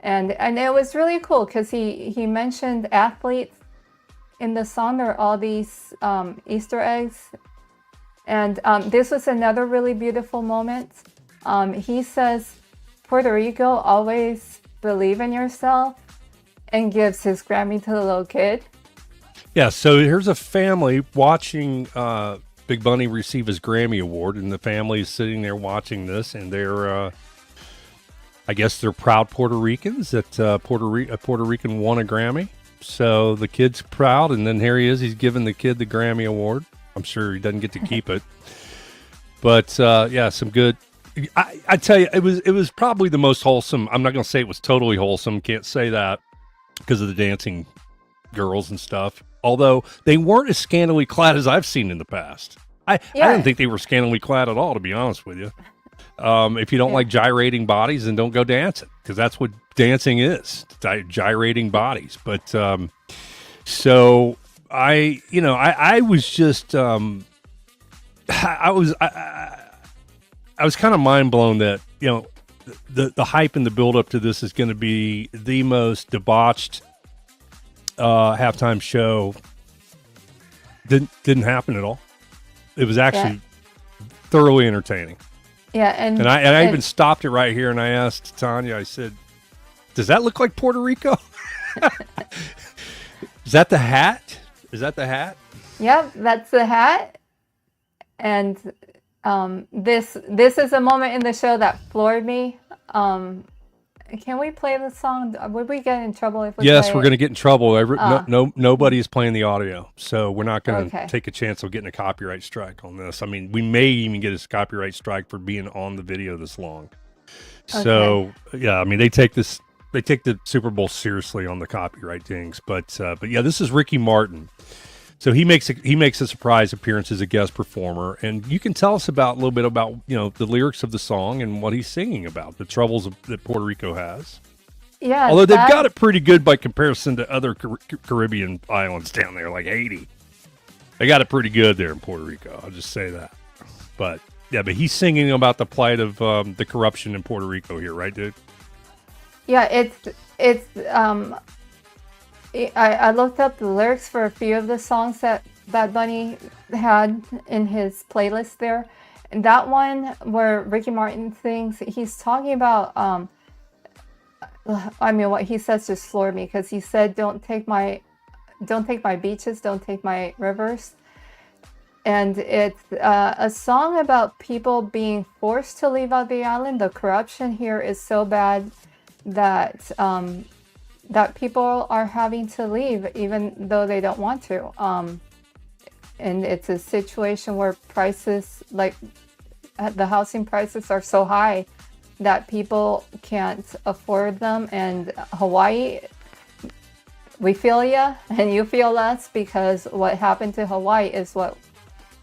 And it was really cool because he mentioned athletes in the song. There are all these Easter eggs, and this was another really beautiful moment. He says, "Puerto Rico, always believe in yourself," and gives his Grammy to the little kid. Yeah, so here's a family watching Big Bunny receive his Grammy Award, and the family is sitting there watching this, and they're, I guess they're proud Puerto Ricans that a Puerto Rican won a Grammy. So the kid's proud, and then here he is. He's giving the kid the Grammy Award. I'm sure he doesn't get to keep it. But, yeah, some good... I tell you, it was probably the most wholesome. I'm not going to say it was totally wholesome. Can't say that because of the dancing girls and stuff. Although they weren't as scantily clad as I've seen in the past. I didn't think they were scantily clad at all, to be honest with you. If you don't like gyrating bodies, then don't go dancing, because that's what dancing is, gyrating bodies. But so I was just I was kind of mind blown that the hype and the build up to this is going to be the most debauched halftime show. Didn't happen at all. It was actually thoroughly entertaining. Yeah, and I even stopped it right here and I asked Tanya, I said, "Does that look like Puerto Rico?" Is that the hat? Yep, that's the hat. And this is a moment in the show that floored me. Can we play the song? Would we get in trouble if we Yes, play we're it? going to get in trouble. Nobody is playing the audio, so we're not going to Okay. take a chance of getting a copyright strike on this. I mean, we may even get a copyright strike for being on the video this long. So, yeah, I mean, they take the Super Bowl seriously on the copyright things. But yeah, this is Ricky Martin. So he makes a surprise appearance as a guest performer, and you can tell us a little bit about the lyrics of the song and what he's singing about, the troubles that Puerto Rico has. Yeah, Although they've got it pretty good by comparison to other Caribbean islands down there, like Haiti. They got it pretty good there in Puerto Rico. I'll just say that. But yeah, but he's singing about the plight of the corruption in Puerto Rico here, right, dude? Yeah, it's I looked up the lyrics for a few of the songs that Bad Bunny had in his playlist there. And that one where Ricky Martin sings, he's talking about, what he says just floored me, because he said, don't take my beaches, don't take my rivers. And it's a song about people being forced to leave out the island. The corruption here is so bad that that people are having to leave even though they don't want to. And it's a situation where prices, like the housing prices, are so high that people can't afford them. And Hawaii, we feel ya and you feel us, because what happened to Hawaii is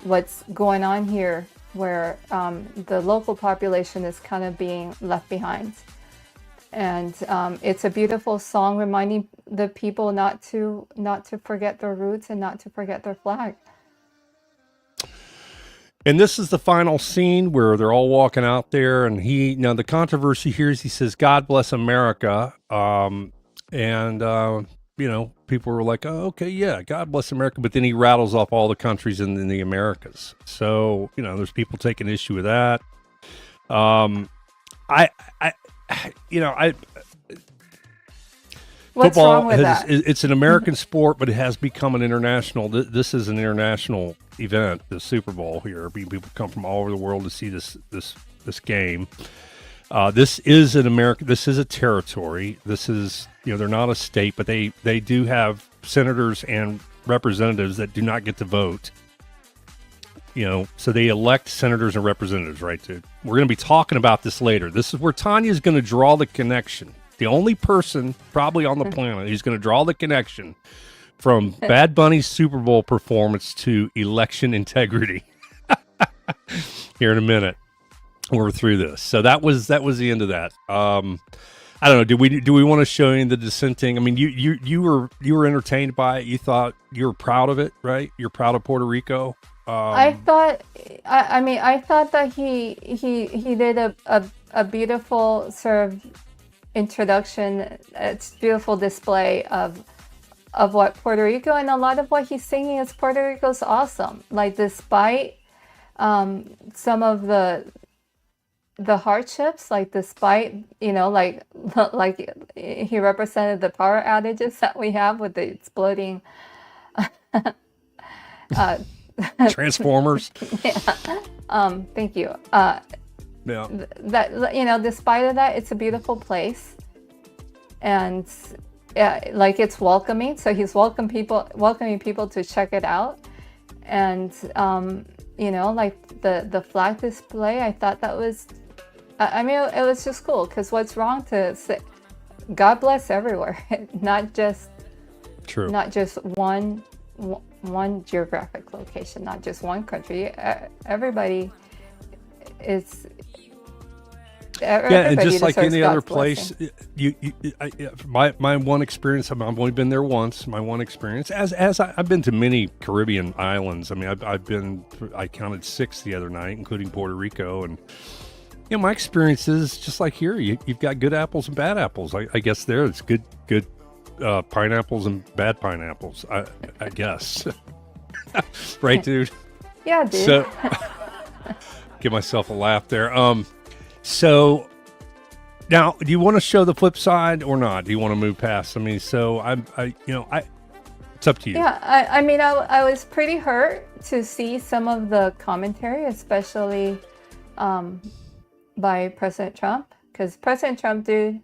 what's going on here, where the local population is kind of being left behind. And it's a beautiful song reminding the people not to forget their roots and not to forget their flag. And this is the final scene where they're all walking out there, and the controversy here is he says, "God bless America," people were like, "Oh, okay, yeah, God bless America," but then he rattles off all the countries in the Americas. So there's people taking issue with that. What's football wrong with that? It's an American sport, but it has become an international. This is an international event, the Super Bowl here. People come from all over the world to see this game. This is an American. This is a territory. This is they're not a state, but they do have senators and representatives that do not get to vote. So they elect senators and representatives, right, dude? We're going to be talking about this later. This is where Tanya's going to draw the connection. The only person probably on the planet who's going to draw the connection from Bad Bunny's Super Bowl performance to election integrity. Here in a minute, we're through this. So that was the end of that. I don't know. Do we want to show you the dissenting? I mean, you were entertained by it. You thought you were proud of it, right? You're proud of Puerto Rico. I thought that he did a beautiful sort of introduction. It's beautiful display of what Puerto Rico, and a lot of what he's singing is Puerto Rico's awesome. Like, despite some of the hardships, like despite, like he represented the power outages that we have with the exploding Transformers. thank you. Yeah. That, despite of that, it's a beautiful place, and like, it's welcoming. So he's welcoming people to check it out, and like the flag display. I thought that was, it was just cool, because what's wrong to say God bless everywhere, not just one geographic location, not just one country. Everybody is. Yeah, and just like any other God's place, my one experience. I've only been there once. My one experience, as I've been to many Caribbean islands. I mean, I counted 6 the other night, including Puerto Rico, and my experience is just like here. You've got good apples and bad apples. I guess there it's good pineapples and bad pineapples. I guess, right, dude? Yeah, dude. So, give myself a laugh there. So now, do you want to show the flip side or not? Do you want to move past? I mean, so it's up to you. Yeah, I was pretty hurt to see some of the commentary, especially by President Trump, because President Trump, dude,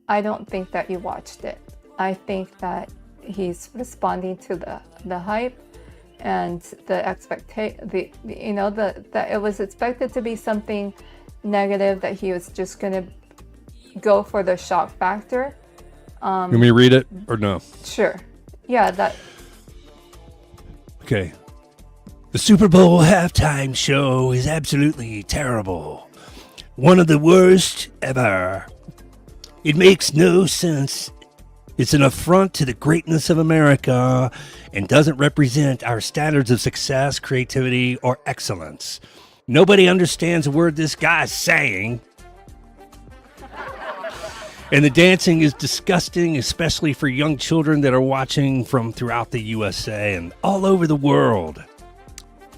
I don't think that you watched it. I think that he's responding to the hype and the expectation. That it was expected to be something negative, that he was just gonna go for the shock factor. You want me to read it or no? Sure. Yeah, that. Okay. The Super Bowl halftime show is absolutely terrible. One of the worst ever. It makes no sense. It's an affront to the greatness of America and doesn't represent our standards of success, creativity, or excellence. Nobody understands a word this guy's saying. And the dancing is disgusting, especially for young children that are watching from throughout the USA and all over the world.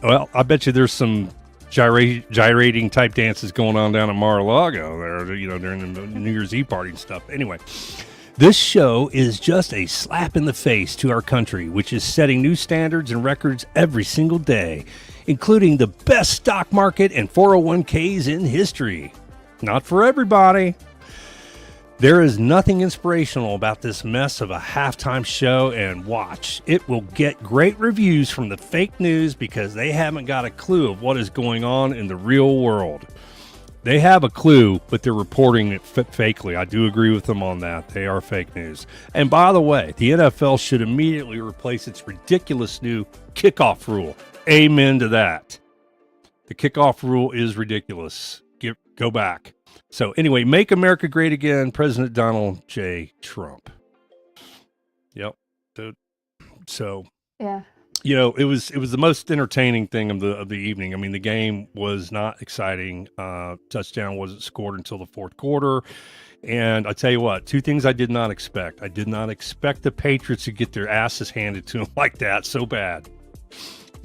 Well, I bet you there's some gyrating type dances going on down in Mar-a-Lago there, during the New Year's Eve party and stuff. Anyway, this show is just a slap in the face to our country, which is setting new standards and records every single day, including the best stock market and 401ks in history. not for everybody. There is nothing inspirational about this mess of a halftime show, and watch. It will get great reviews from the fake news because they haven't got a clue of what is going on in the real world. They have a clue, but they're reporting it fakely. I do agree with them on that. They are fake news. And by the way, the NFL should immediately replace its ridiculous new kickoff rule. Amen to that. The kickoff rule is ridiculous. Go back. So anyway, make America great again, President Donald J. Trump. Yep. So yeah. You know, it was the most entertaining thing of the evening. I mean, the game was not exciting. Touchdown wasn't scored until the fourth quarter. And I tell you what, two things I did not expect. I did not expect the Patriots to get their asses handed to them like that so bad.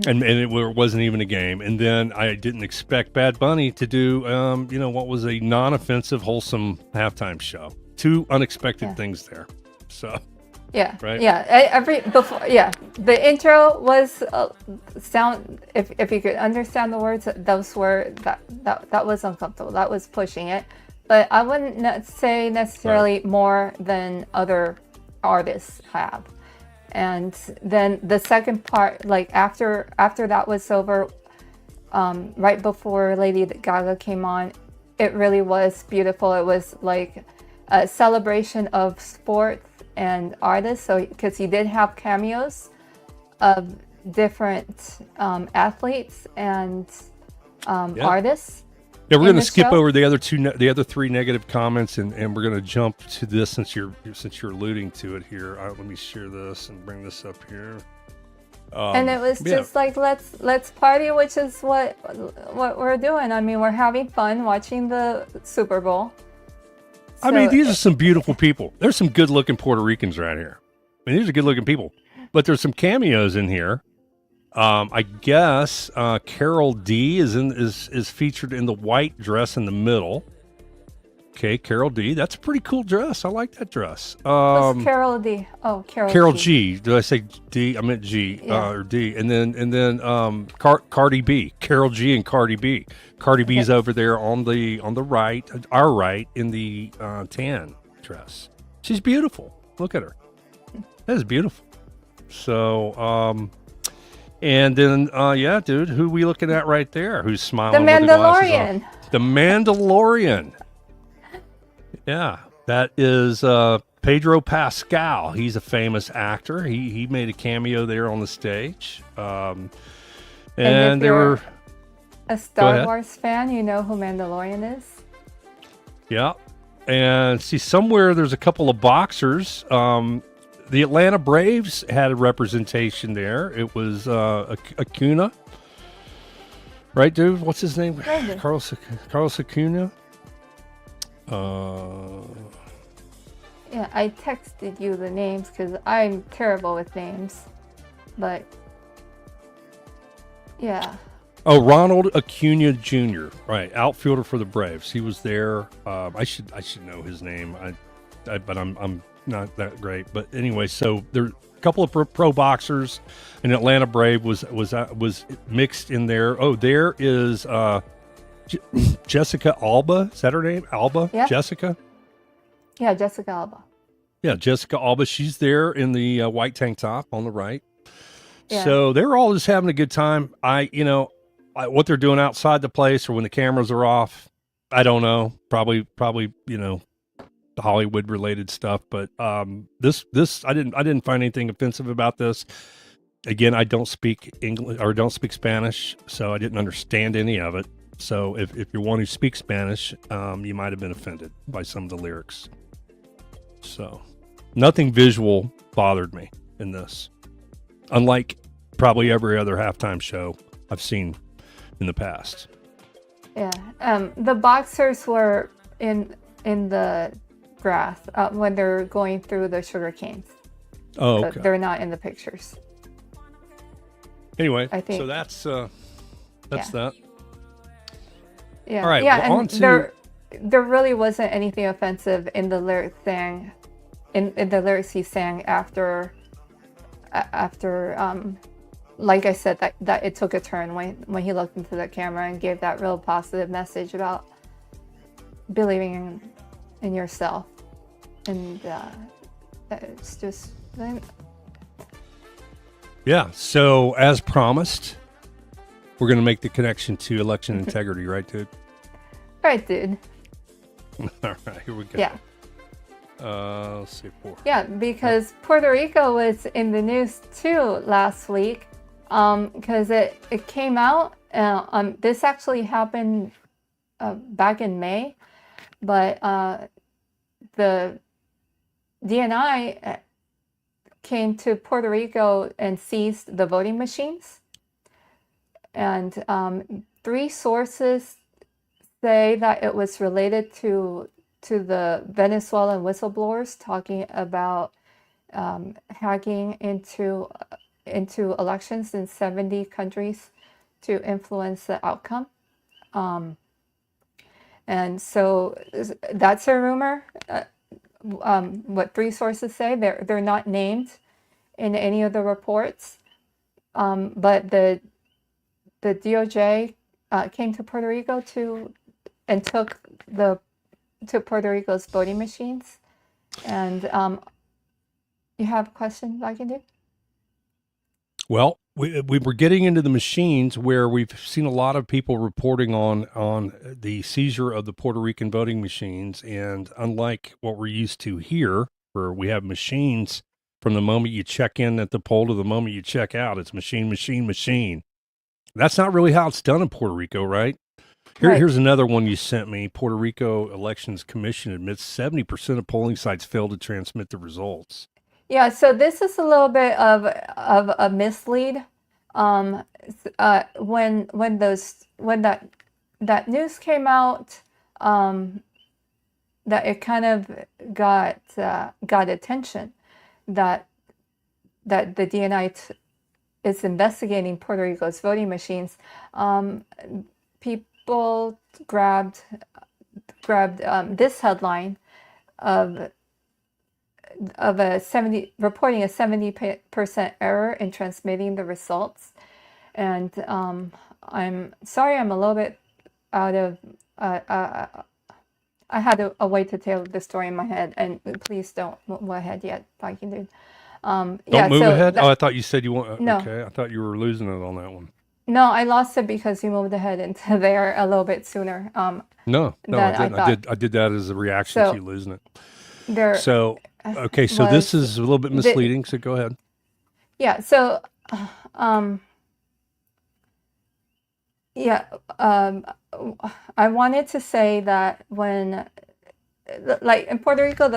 And it wasn't even a game. And then I didn't expect Bad Bunny to do, what was a non-offensive, wholesome halftime show. Two unexpected things there. So. Yeah. Right. Yeah. The intro was sound. If you could understand the words, those were that was uncomfortable. That was pushing it. But I wouldn't say necessarily more than other artists have. And then the second part, like after that was over, right before Lady Gaga came on, it really was beautiful. It was like a celebration of sports and artists. So because he did have cameos of different athletes and artists. Yeah, we're going to skip show. over the other three negative comments, and we're going to jump to this since you're alluding to it here. Let me share this and bring this up here. And it was just like let's party, which is what we're doing. I mean, we're having fun watching the Super Bowl. I mean, So these are some beautiful people. There's some good-looking Puerto Ricans right here. I mean, these are good-looking people. But there's some cameos in here. I guess Carol D is featured in the white dress in the middle. Okay, Carol D. That's a pretty cool dress. I like that dress. what's Carol D? Oh, Carol G. Did I say D? I meant G or D. And then Cardi B. Carol G and Cardi B. Cardi B's over there on the right, our right, in the tan dress. She's beautiful. Look at her. That is beautiful. So, and then yeah, dude, who we looking at right there? Who's smiling? The with the glasses Mandalorian. on? The Mandalorian. Yeah, that is Pedro Pascal. He's a famous actor. He made a cameo there on the stage. And if there you're were a Star Wars fan, you know who Mandalorian is. yeah, and see somewhere there's a couple of boxers. The Atlanta Braves had a representation there. It was Acuna, right, dude? What's his name? Maybe. Carlos Acuna. Yeah, I texted you the names because I'm terrible with names. But yeah. Oh, Ronald Acuna Jr. Right, outfielder for the Braves. He was there. I should know his name. But I'm not that great. But anyway, so there a couple of pro boxers. An Atlanta Brave was mixed in there. Oh, there is Jessica Alba. Is that her name? Alba? Yeah. Jessica? Yeah, Jessica Alba. Yeah, Jessica Alba. She's there in the white tank top on the right. Yeah. So they're all just having a good time. What they're doing outside the place or when the cameras are off, I don't know. Probably, Hollywood related stuff. But this I didn't find anything offensive about this. Again, I don't speak English or don't speak Spanish, so I didn't understand any of it. So if you're one who speaks Spanish, you might have been offended by some of the lyrics. So nothing visual bothered me in this, unlike probably every other halftime show I've seen in the past. Yeah. The boxers were in the grass when they're going through the sugar canes. Oh, So okay. they're not in the pictures. Anyway, I think- so that's Yeah. that. Yeah. All right, Yeah, well, on and to- there really wasn't anything offensive in the lyric thing, in the lyrics he sang after like I said, that it took a turn when he looked into the camera and gave that real positive message about believing in yourself, and it's just. Yeah. So as promised, we're going to make the connection to election integrity, right, dude? Right, dude. All right, here we go. Yeah. Let's see. Yeah, because Puerto Rico was in the news too last week, because it came out. This actually happened back in May, but the DNI came to Puerto Rico and seized the voting machines, and 3 sources say that it was related to the Venezuelan whistleblowers talking about hacking into elections in 70 countries to influence the outcome. And so that's a rumor. What 3 sources say, they're not named in any of the reports. But the DOJ came to Puerto Rico and took to Puerto Rico's voting machines. And you have a question I can do? Well, we were getting into the machines where we've seen a lot of people reporting on the seizure of the Puerto Rican voting machines. And unlike what we're used to here, where we have machines from the moment you check in at the poll to the moment you check out, it's machine, machine, machine. That's not really how it's done in Puerto Rico, right? Right. Here's another one you sent me. Puerto Rico Elections Commission admits 70% of polling sites fail to transmit the results. Yeah, so this is a little bit of a mislead. When that news came out, it kind of got attention that the DNI is investigating Puerto Rico's voting machines. People grabbed this headline of reporting a 70% error in transmitting the results, and I'm sorry, I'm a little bit out of. I had a way to tell the story in my head, and please don't move ahead yet, Viking dude. Don't move ahead. I thought you said you want. No. Okay, I thought you were losing it on that one. No, I lost it because you moved ahead into there a little bit sooner. No, I didn't. I did that as a reaction to you losing it. So this is a little bit misleading. So go ahead. Yeah. So, I wanted to say that when, like in Puerto Rico,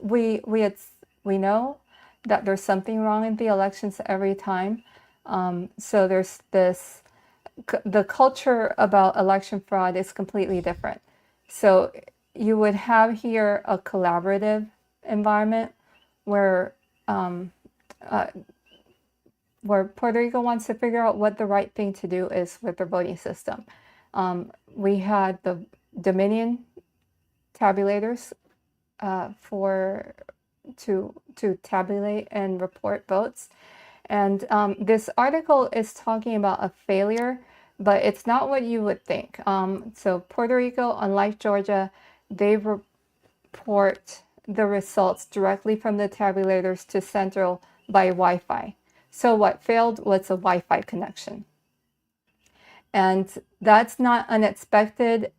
we know that there's something wrong in the elections every time. So there's the culture about election fraud is completely different. So you would have here a collaborative environment where Puerto Rico wants to figure out what the right thing to do is with their voting system. We had the Dominion tabulators to tabulate and report votes. And this article is talking about a failure, but it's not what you would think. So Puerto Rico, unlike Georgia, they report the results directly from the tabulators to Central by Wi-Fi. So what failed was a Wi-Fi connection. And that's not unexpected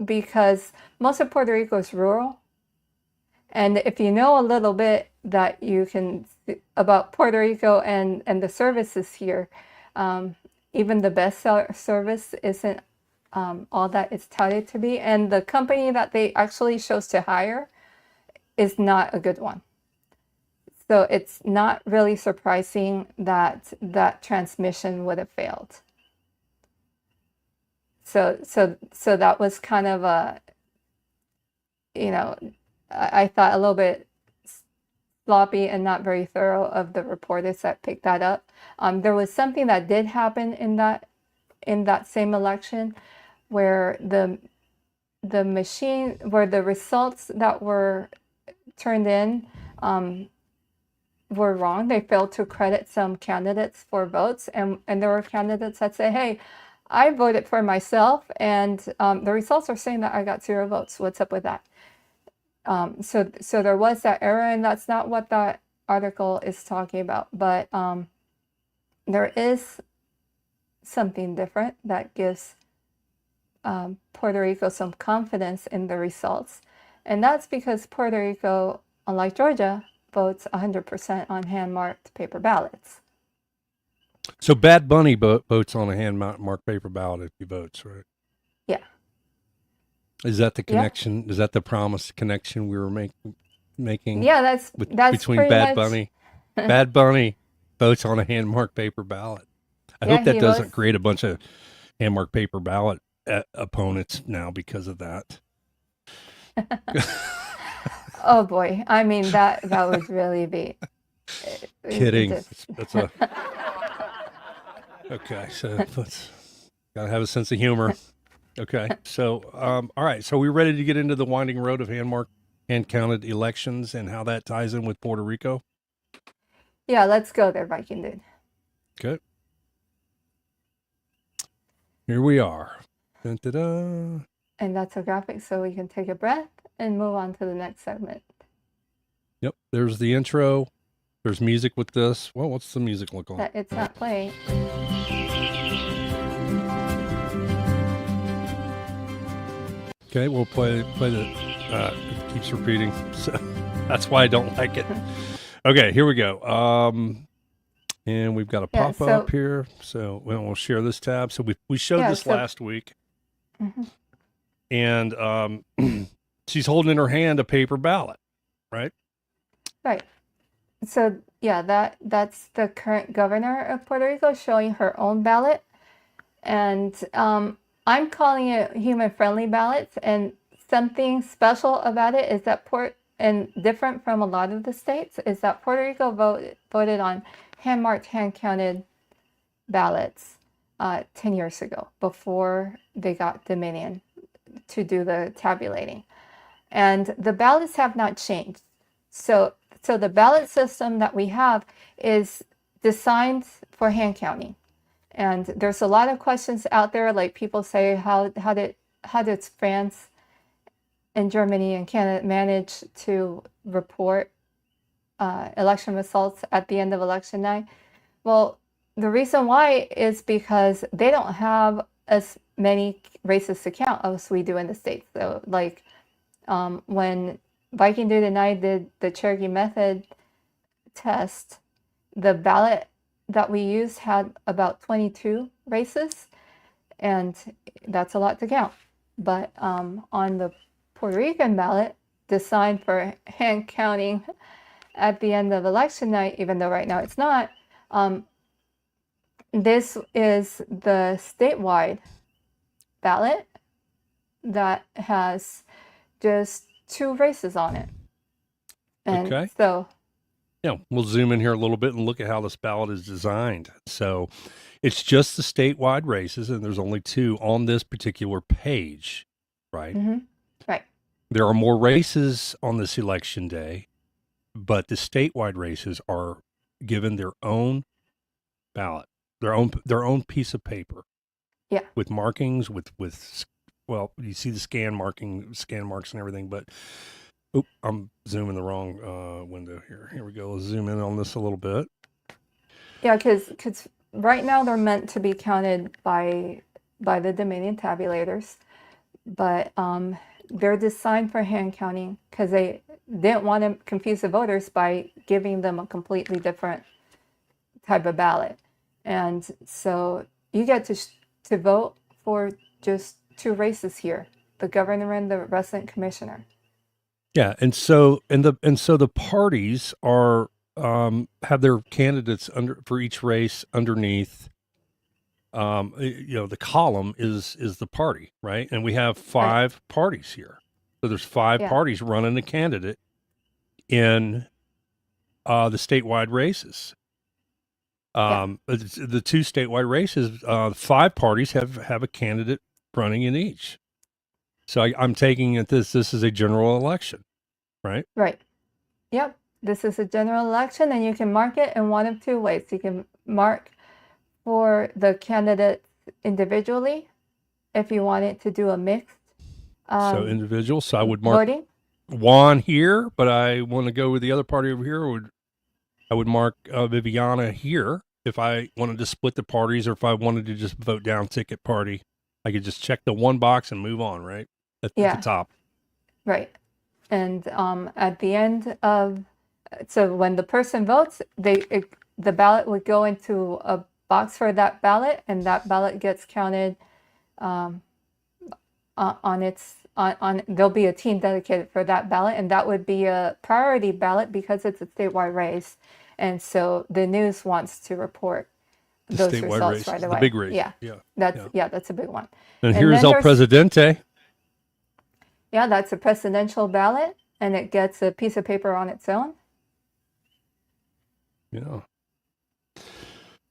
because most of Puerto Rico is rural. And if you know a little bit that you can about Puerto Rico and the services here, even the best service isn't all that it's touted to be. And the company that they actually chose to hire is not a good one. So it's not really surprising that that transmission would have failed. So that was kind of a, I thought a little bit sloppy and not very thorough of the reporters that picked that up. There was something that did happen in that same election where the machine, where the results that were turned in were wrong. They failed to credit some candidates for votes, and there were candidates that say, hey, I voted for myself, and the results are saying that I got 0 votes. What's up with that? So there was that error, and that's not what that article is talking about. But there is something different that gives Puerto Rico some confidence in the results. And that's because Puerto Rico, unlike Georgia, votes 100% on hand-marked paper ballots. So Bad Bunny votes on a hand-marked paper ballot if he votes, right? Yeah. Is that the connection? Yeah. Is that the promised connection we were making? Yeah, that's between Bad Bunny. Bad Bunny votes on a hand-marked paper ballot. I hope that doesn't create a bunch of hand-marked paper ballot opponents now because of that. Oh boy! I mean that would really be kidding. That's a okay. So gotta have a sense of humor. Okay, so all right. So we're ready to get into the winding road of hand-counted elections and how that ties in with Puerto Rico. Yeah, let's go there, Viking dude. Okay. Here we are. Dun, da, da. And that's a graphic, so we can take a breath and move on to the next segment. Yep, there's the intro. There's music with this. Well, what's the music look like? It's not playing. Okay, we'll play the. It keeps repeating, so that's why I don't like it. Okay, here we go. And we've got a pop up here, so we'll share this tab. So we showed this last week, and she's holding in her hand a paper ballot, right? Right. So yeah, that's the current governor of Puerto Rico showing her own ballot, and I'm calling it human-friendly ballots, and something special about it is that and different from a lot of the states, is that Puerto Rico voted on hand-marked, hand-counted ballots 10 years ago, before they got Dominion to do the tabulating. And the ballots have not changed. So the ballot system that we have is designed for hand counting. And there's a lot of questions out there, like people say, how did France and Germany and Canada manage to report election results at the end of election night? Well, the reason why is because they don't have as many races to count as we do in the States. So like when Viking Dude and I did the Cherokee method test, the ballot that we used had about 22 races, and that's a lot to count. But on the Puerto Rican ballot, designed for hand counting at the end of election night, even though right now it's not, this is the statewide ballot that has just 2 races on it. And Okay. so Yeah, we'll zoom in here a little bit and look at how this ballot is designed. So it's just the statewide races, and there's only 2 on this particular page, right? right. There are more races on this election day, but the statewide races are given their own ballot, their own piece of paper. Yeah. With markings, with well, you see the scan marks and everything, but I'm zooming the wrong window here. Here we go. Let's zoom in on this a little bit. Yeah, because right now they're meant to be counted by the Dominion tabulators, but they're designed for hand counting because they didn't want to confuse the voters by giving them a completely different type of ballot. And so you get to vote for just 2 races here, the governor and the resident commissioner. Yeah, and so the parties are have their candidates for each race underneath. The column is the party, right? And we have 5 parties here. So there's 5 parties running a candidate in the statewide races. The 2 statewide races, 5 parties have a candidate running in each. So I'm taking it this is a general election, right? Right. Yep. This is a general election, and you can mark it in one of 2 ways. You can mark for the candidates individually if you wanted to do a mixed so individual. So I would mark voting. Juan here, but I want to go with the other party over here. I would mark Viviana here if I wanted to split the parties, or if I wanted to just vote down ticket party. I could just check the 1 box and move on, right? At the top. Right. And at the end of, so when the person votes, the ballot would go into a box for that ballot, and that ballot gets counted on there'll be a team dedicated for that ballot, and that would be a priority ballot because it's a statewide race. And so the news wants to report those results right away. The big race. Yeah. That's a big one. And here's El Presidente. Yeah, that's a presidential ballot, and it gets a piece of paper on its own. Yeah.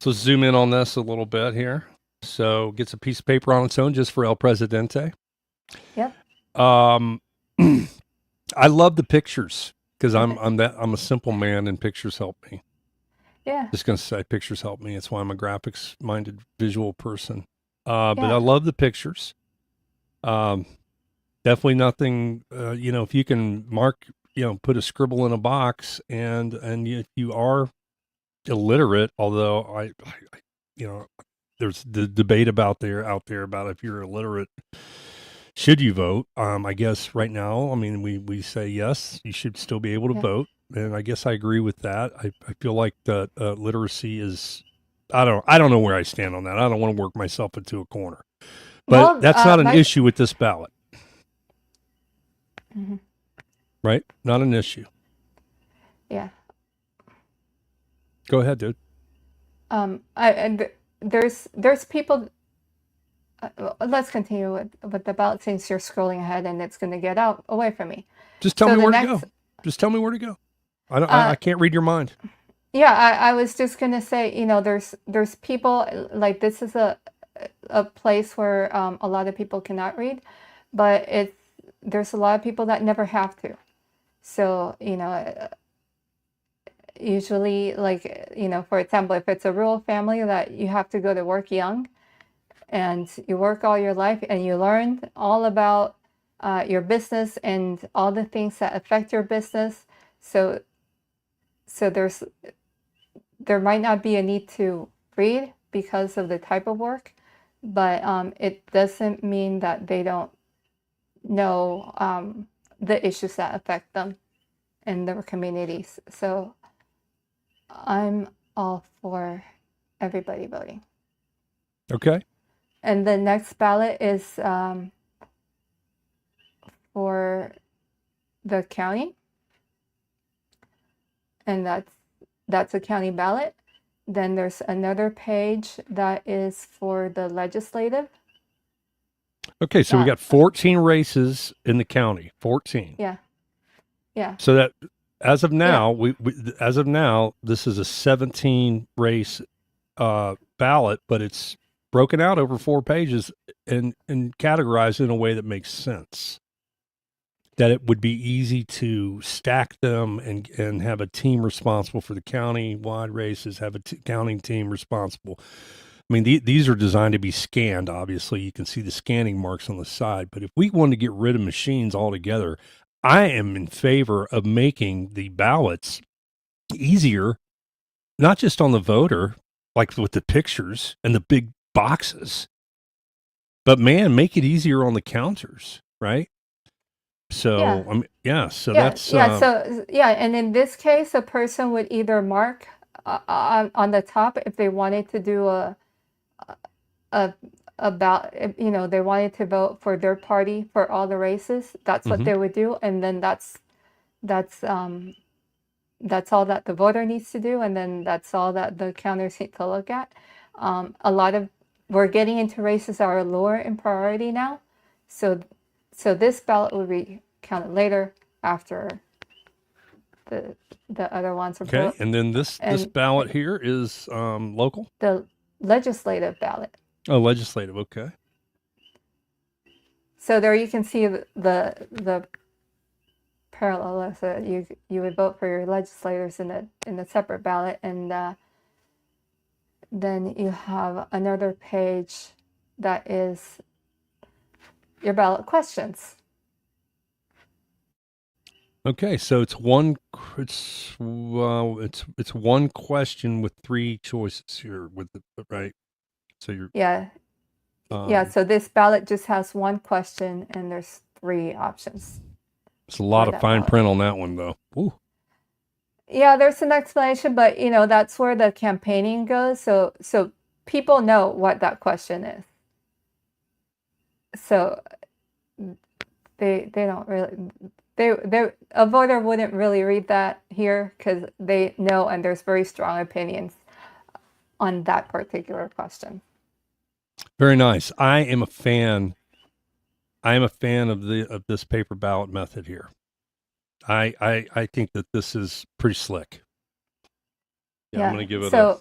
So zoom in on this a little bit here. So gets a piece of paper on its own just for El Presidente. Yep. I love the pictures because I'm a simple man and pictures help me. Yeah. Just gonna say pictures help me. That's why I'm a graphics minded visual person. But I love the pictures. Definitely nothing. If you can mark, put a scribble in a box, and if you are illiterate, although I there's the debate out there about if you're illiterate, should you vote? I guess right now, we say yes, you should still be able to vote, and I guess I agree with that. I feel like that literacy is. I don't know where I stand on that. I don't want to work myself into a corner, but that's not an issue with this ballot, right? Not an issue. Yeah. Go ahead, dude. And there's people. let's continue with the ballot since you're scrolling ahead and it's going to get out away from me. Just tell So me the where next, to go. Just tell me where to go. I can't read your mind. yeah, I was just going to say, there's people like this is a place where a lot of people cannot read, but there's a lot of people that never have to. So, usually like, for example, if it's a rural family that you have to go to work young and you work all your life and you learn all about your business and all the things that affect your business. So there might not be a need to read because of the type of work, but it doesn't mean that they don't know the issues that affect them in their communities. So I'm all for everybody voting. Okay. And the next ballot is for the county, and that's a county ballot. Then there's another page that is for the legislative. Okay, so we got 14 races in the county. 14. Yeah. So that as of now, as of now, this is a 17 race ballot, but it's broken out over 4 pages and categorized in a way that makes sense. That it would be easy to stack them and have a team responsible for the county-wide races, have a counting team responsible. I mean, these are designed to be scanned, obviously. You can see the scanning marks on the side. But if we want to get rid of machines altogether, I am in favor of making the ballots easier, not just on the voter, like with the pictures and the big boxes, but man, make it easier on the counters, right? So, and in this case, a person would either mark on the top if they wanted to do about they wanted to vote for their party for all the races. That's what they would do, and then that's all that the voter needs to do, and then that's all that the counters need to look at. We're getting into races that are lower in priority now, so this ballot will be counted later after the other ones are okay. And then this ballot here is local. The legislative ballot. Oh, legislative. Okay. So there you can see the parallel. So you would vote for your legislators in a separate ballot, and then you have another page that is your ballot questions. Okay, so it's one question with 3 choices here with right. So you're so this ballot just has one question and there's 3 options. There's a lot of fine print on that one though. Ooh. Yeah, there's an explanation, but that's where the campaigning goes. So people know what that question is. So they don't really a voter wouldn't really read that here because they know, and there's very strong opinions on that particular question. Very nice. I am a fan of this paper ballot method here. I think that this is pretty slick. I'm gonna give it a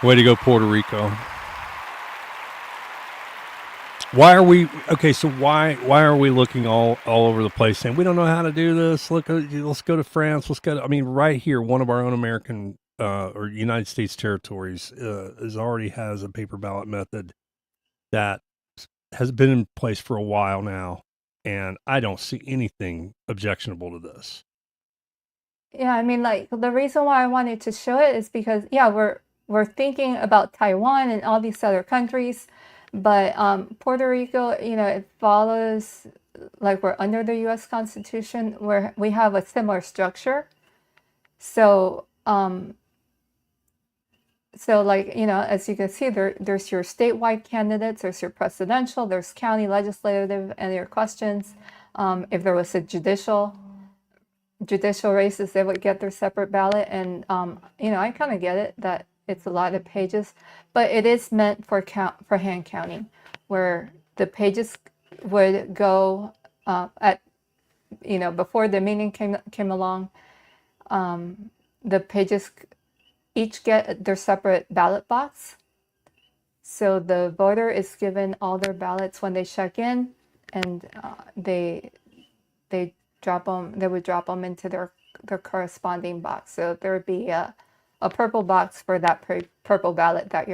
way to go, Puerto Rico. Why are we looking all over the place saying we don't know how to do this? Let's go to France. Right here, one of our own American or United States territories already has a paper ballot method that has been in place for a while now, and I don't see anything objectionable to this. Yeah, the reason why I wanted to show it is because we're thinking about Taiwan and all these other countries. But Puerto Rico, it follows, we're under the U.S. Constitution, where we have a similar structure. So, as you can see, there's your statewide candidates, there's your presidential, there's county legislative, and your questions. If there was a judicial races, they would get their separate ballot. And, I kind of get it that it's a lot of pages, but it is meant for hand counting, where the pages would go at before the meeting came along. The pages each get their separate ballot box. So the voter is given all their ballots when they check in, and they drop them. They would drop them into their corresponding box. So there would be a purple box for that purple ballot that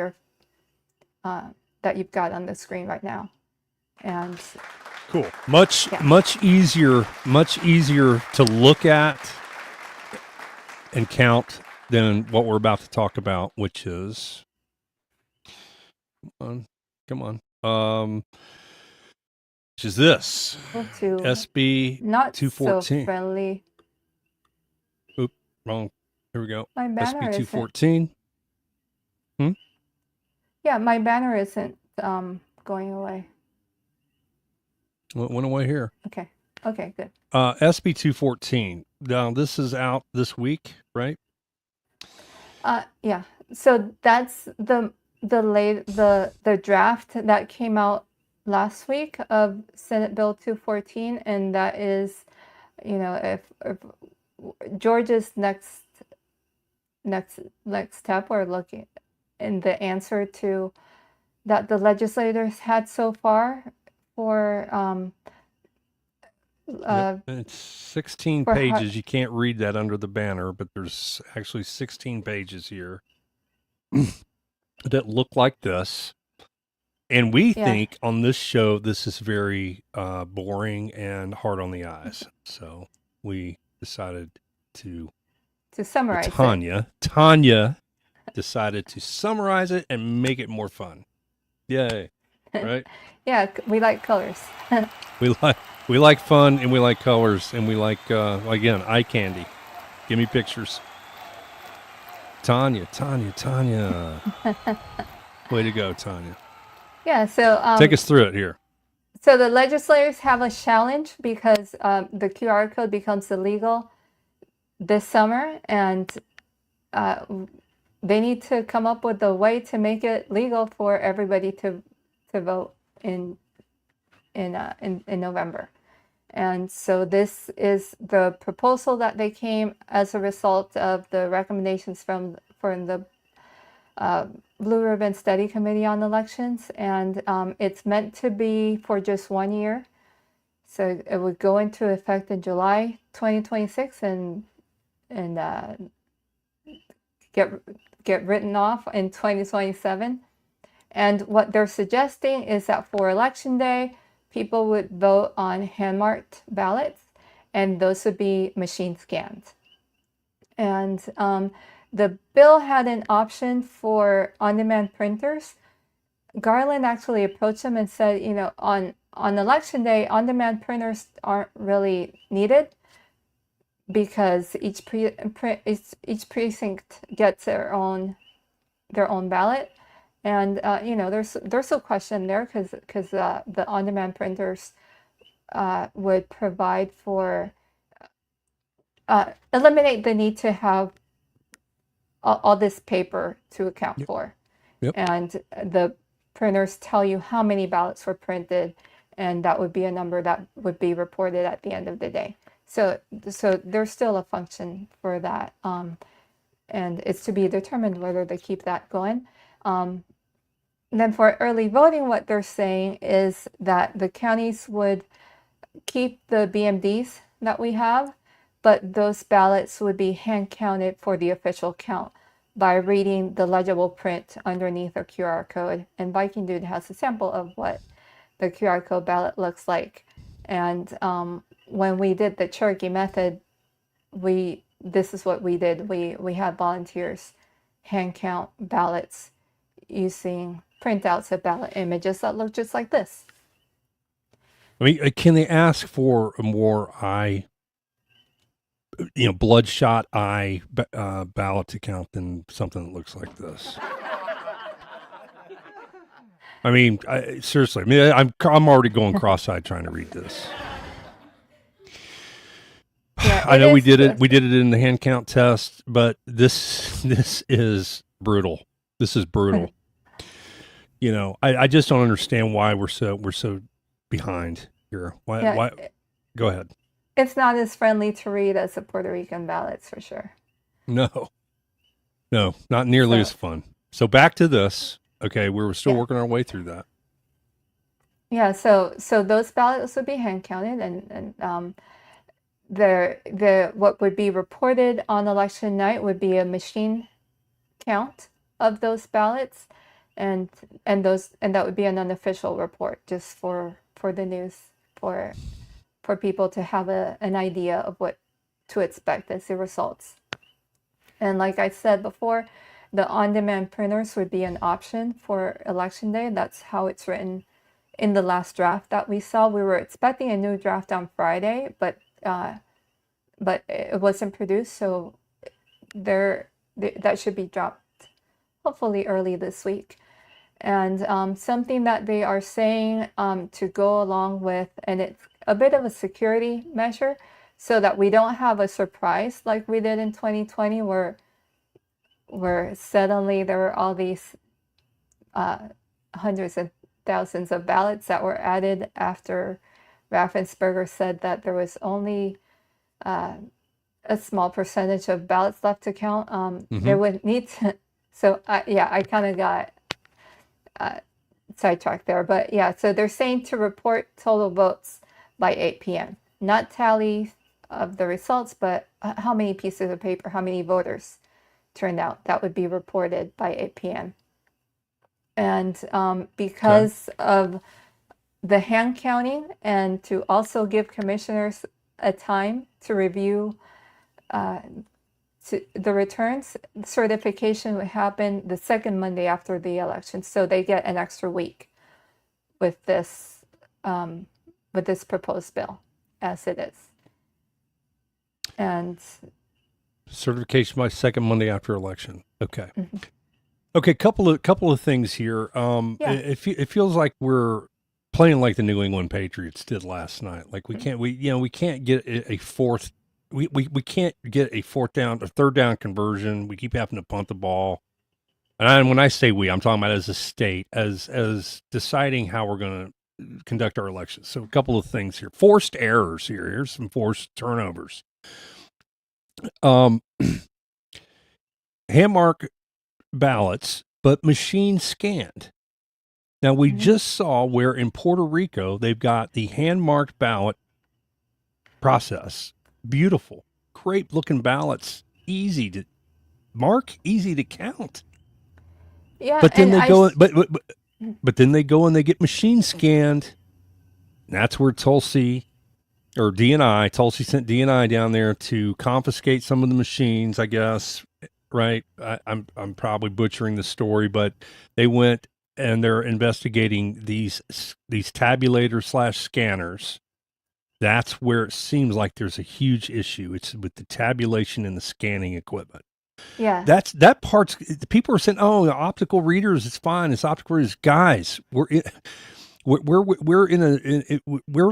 you've got on the screen right now. And cool. Much easier to look at and count than what we're about to talk about, which is come on. Which is this SB not 214. so friendly. Oop, wrong. Here we go. My banner SB 214. Yeah, my banner isn't going away. What went away here? Okay, good. SB 214. Now this is out this week, right? Yeah. So that's the draft that came out last week of Senate Bill 214, and that is, if Georgia's next step, we're looking in the answer to that the legislators had so far for it's 16 pages. You can't read that under the banner, but there's actually 16 pages here that look like this. And we think on this show, this is very boring and hard on the eyes. So we decided to summarize Tanya decided to summarize it and make it more fun. Yay. Right? Yeah, we like colors. We like fun, and we like colors, and we like, again, eye candy. Give me pictures. Tanya. Way to go, Tanya. Yeah, so take us through it here. So the legislators have a challenge because the QR code becomes illegal this summer, and they need to come up with a way to make it legal for everybody to vote in November. And so this is the proposal that they came as a result of the recommendations from the Blue Ribbon Study Committee on Elections, and it's meant to be for just 1 year. So it would go into effect in July 2026 and get written off in 2027. And what they're suggesting is that for Election Day, people would vote on hand-marked ballots, and those would be machine scanned. And the bill had an option for on-demand printers. Garland actually approached them and said, on Election Day, on-demand printers aren't really needed because each precinct gets their own ballot. And there's a question there because the on-demand printers would provide for eliminate the need to have all this paper to account for. Yep. And the printers tell you how many ballots were printed, and that would be a number that would be reported at the end of the day. So there's still a function for that, and it's to be determined whether they keep that going. Then for early voting, what they're saying is that the counties would keep the BMDs that we have, but those ballots would be hand counted for the official count by reading the legible print underneath a QR code. And Viking Dude has a sample of what the QR code ballot looks like. And when we did the Cherokee method, this is what we did. We had volunteers hand count ballots using printouts of ballot images that look just like this. I mean, can they ask for a more bloodshot eye ballot account than something that looks like this? I mean, seriously. I mean, I'm already going cross-eyed trying to read this. Yeah, I know we did it. We did it in the hand count test, but this is brutal. This is brutal. I just don't understand why we're so behind here. Why? Go ahead. It's not as friendly to read as the Puerto Rican ballots, for sure. No, not nearly as fun. So back to this. Okay, we're still working our way through that. Yeah, so those ballots would be hand counted, and what would be reported on election night would be a machine count of those ballots, and that would be an unofficial report, just for the news, for people to have an idea of what to expect as the results. And like I said before, the on-demand printers would be an option for election day. That's how it's written in the last draft that we saw. We were expecting a new draft on Friday, but it wasn't produced, so that should be dropped hopefully early this week. And something that they are saying to go along with, and it's a bit of a security measure, so that we don't have a surprise like we did in 2020, where suddenly there were all these hundreds of thousands of ballots that were added after Raffensperger said that there was only a small percentage of ballots left to count. They would need to. So I kind of got sidetracked there, but yeah. So they're saying to report total votes by 8 p.m. Not tally of the results, but how many pieces of paper, how many voters turned out. That would be reported by 8 p.m. And because of the hand counting, and to also give commissioners a time to review the returns, certification would happen the second Monday after the election. So they get an extra week with this proposed bill as it is. And certification by second Monday after election. Okay. Okay. Couple of things here. It feels like we're playing like the New England Patriots did last night. Like we can't get a fourth. We can't get a third down conversion. We keep having to punt the ball. And when I say we, I'm talking about as a state, as deciding how we're going to conduct our elections. So a couple of things here. Forced errors here. Here's some forced turnovers. Hand-marked ballots, but machine scanned. Now, we just saw where in Puerto Rico, they've got the hand-marked ballot process. Beautiful, great-looking ballots, easy to mark, easy to count. yeah, But then and they go, but then they go and they get machine scanned. And that's where Tulsi sent DNI down there to confiscate some of the machines, I guess. Right? I'm probably butchering the story, but they went and they're investigating these tabulators / scanners. That's where it seems like there's a huge issue. It's with the tabulation and the scanning equipment. yeah, That part's, people are saying, oh, the optical readers, it's fine. It's optical readers. Guys, we're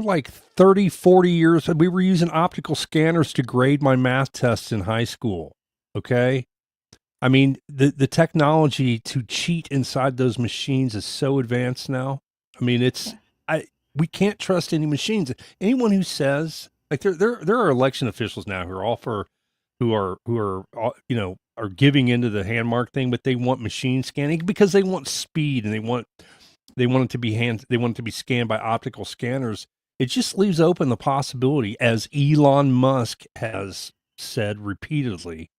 like 30, 40 years. We were using optical scanners to grade my math tests in high school. Okay. I mean, the technology to cheat inside those machines is so advanced now. I mean, we can't trust any machines. Anyone who says, like, there are election officials now who are giving into the hand mark thing, but they want machine scanning because they want speed and they want it to be scanned by optical scanners. It just leaves open the possibility, as Elon Musk has said repeatedly,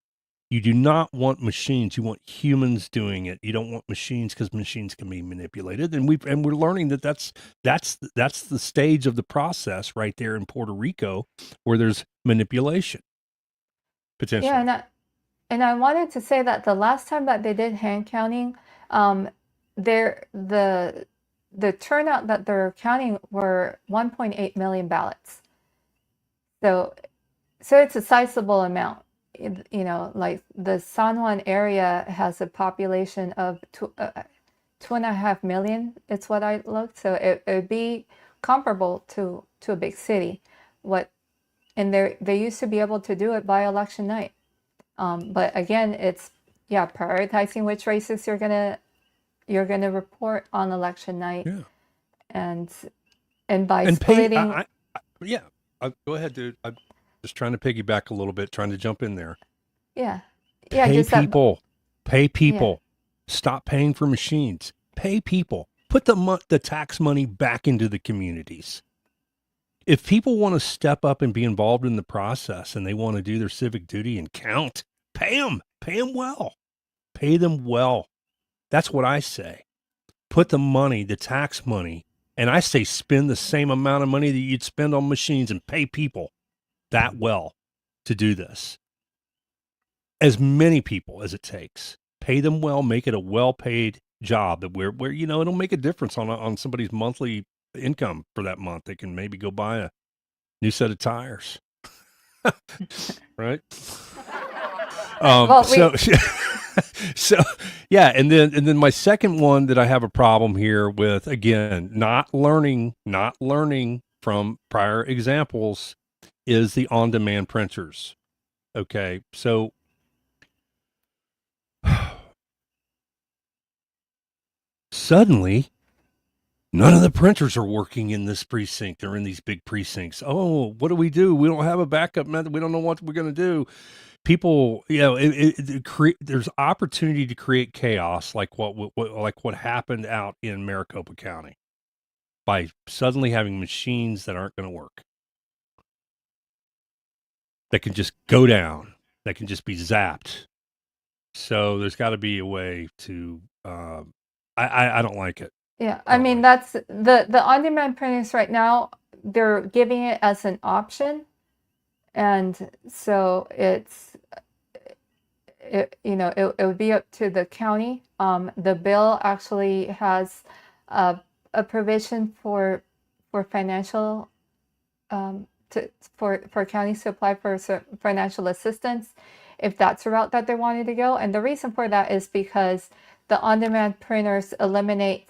you do not want machines. You want humans doing it. You don't want machines because machines can be manipulated. And we're learning that's the stage of the process right there in Puerto Rico where there's manipulation potentially. yeah. And I wanted to say that the last time that they did hand counting, the turnout that they're counting were 1.8 million ballots. So it's a sizable amount. Like the San Juan area has a population of 2.5 million. It's what I looked. So it would be comparable to a big city. And they used to be able to do it by election night. But again, it's prioritizing which races you're gonna report on election night, Yeah. and by And splitting. Go ahead, dude. I'm just trying to piggyback a little bit, trying to jump in there. Yeah. Pay Just that. people. Pay people. Stop paying for machines. Pay people. Put the tax money back into the communities. If people want to step up and be involved in the process and they want to do their civic duty and count, pay them. Pay them well. Pay them well. That's what I say. Put the money, the tax money, and I say spend the same amount of money that you'd spend on machines and pay people that well to do this. As many people as it takes. Pay them well, make it a well-paid job that where it'll make a difference on somebody's monthly income for that month. They can maybe go buy a new set of tires. Right? So yeah, and then my second one that I have a problem here with, again, not learning from prior examples, is the on-demand printers. Okay, so suddenly none of the printers are working in this precinct. They're in these big precincts. Oh, what do? We don't have a backup method. We don't know what we're going to do. People, there's opportunity to create chaos like what happened out in Maricopa County by suddenly having machines that aren't going to work, that can just go down, that can just be zapped. So there's got to be a way to. I don't like it. Yeah, I mean, that's the on-demand printers right now. They're giving it as an option, and so it would be up to the county. The bill actually has a provision for financial for counties to apply for financial assistance if that's the route that they wanted to go. And the reason for that is because the on-demand printers eliminate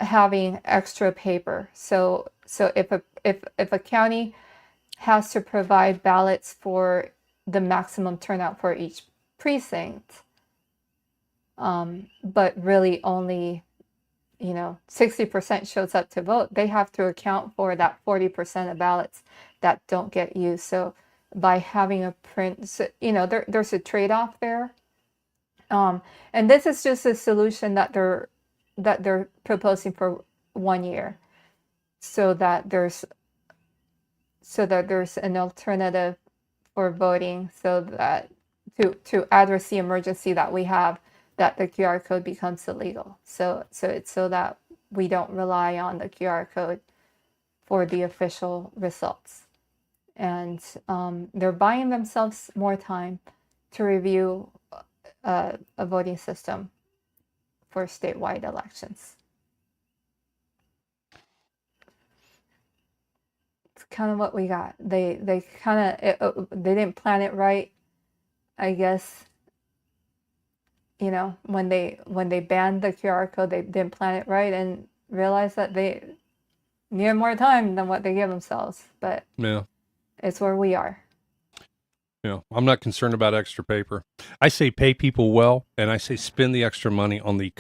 having extra paper. So if a county has to provide ballots for the maximum turnout for each precinct, but really only 60% shows up to vote, they have to account for that 40% of ballots that don't get used. So by having a print, there's a trade-off there. And this is just a solution that they're proposing for 1 year, so that there's an alternative for voting, so that to address the emergency that we have, that the QR code becomes illegal. So it's so that we don't rely on the QR code for the official results. And they're buying themselves more time to review a voting system for statewide elections. It's kind of what we got. They didn't plan it right, I guess. When they banned the QR code, they didn't plan it right and realized that they need more time than what they give themselves. But yeah, it's where we are. I'm not concerned about extra paper. I say pay people well, and I say spend the extra money on the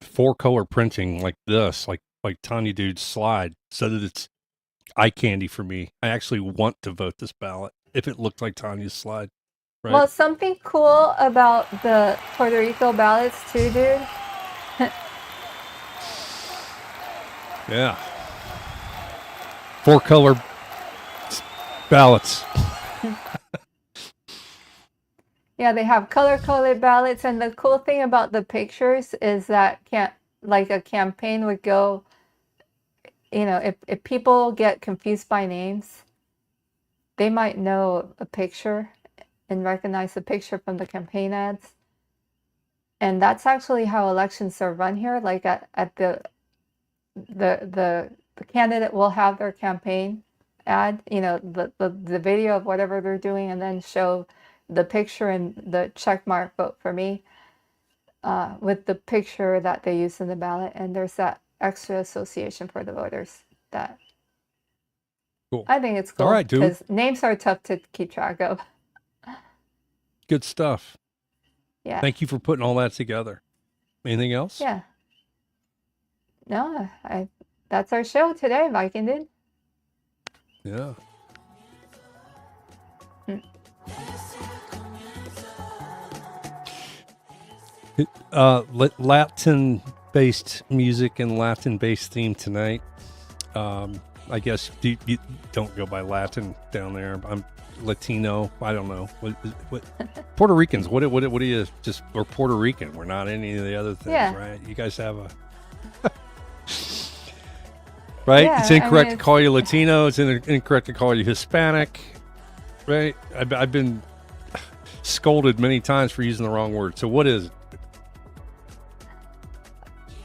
four color printing like this, like Tanya Dude's slide, so that it's eye candy for me. I actually want to vote this ballot if it looked like Tanya's slide. Right? Well, something cool about the Puerto Rico ballots too, dude. Yeah. 4 color ballots. Yeah, they have color-coded ballots, and the cool thing about the pictures is that a campaign would go, if people get confused by names, they might know a picture and recognize the picture from the campaign ads. And that's actually how elections are run here. Like at the candidate will have their campaign ad, the video of whatever they're doing, and then show the picture and the check mark vote for me with the picture that they use in the ballot. And there's that extra association for the voters that cool. I think it's cool. All right, dude. Because names are tough to keep track of. Good stuff. Yeah. Thank you for putting all that together. Anything else? Yeah. No, that's our show today, Viking dude. Yeah. Latin-based music and Latin-based theme tonight. I guess you don't go by Latin down there. I'm Latino. I don't know. What Puerto Ricans? What do you just? We're Puerto Rican. We're not any of the other things, right? You guys have a right. Yeah, it's incorrect I mean, to call you Latino. It's incorrect to call you Hispanic, right? I've been scolded many times for using the wrong word. So what is it?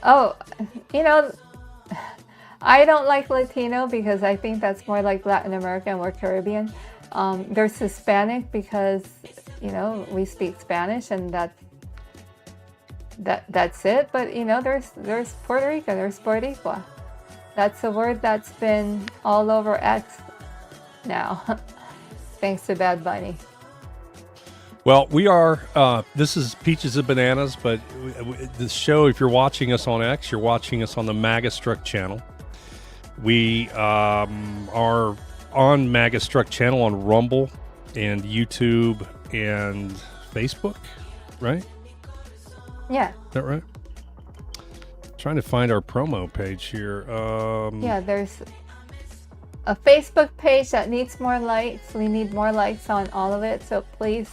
Oh, I don't like Latino because I think that's more like Latin American or Caribbean. There's Hispanic because, we speak Spanish and that's it. But, there's Puerto Rico, there's Boricua. That's a word that's been all over X now, thanks to Bad Bunny. Well, we are, this is Peaches and Bananas, but the show, if you're watching us on X, you're watching us on the Magastruck channel. We are on Magastruck channel on Rumble and YouTube and Facebook, right? Yeah. Is that right? Trying to find our promo page here. Yeah, there's a Facebook page that needs more likes. We need more likes on all of it, so please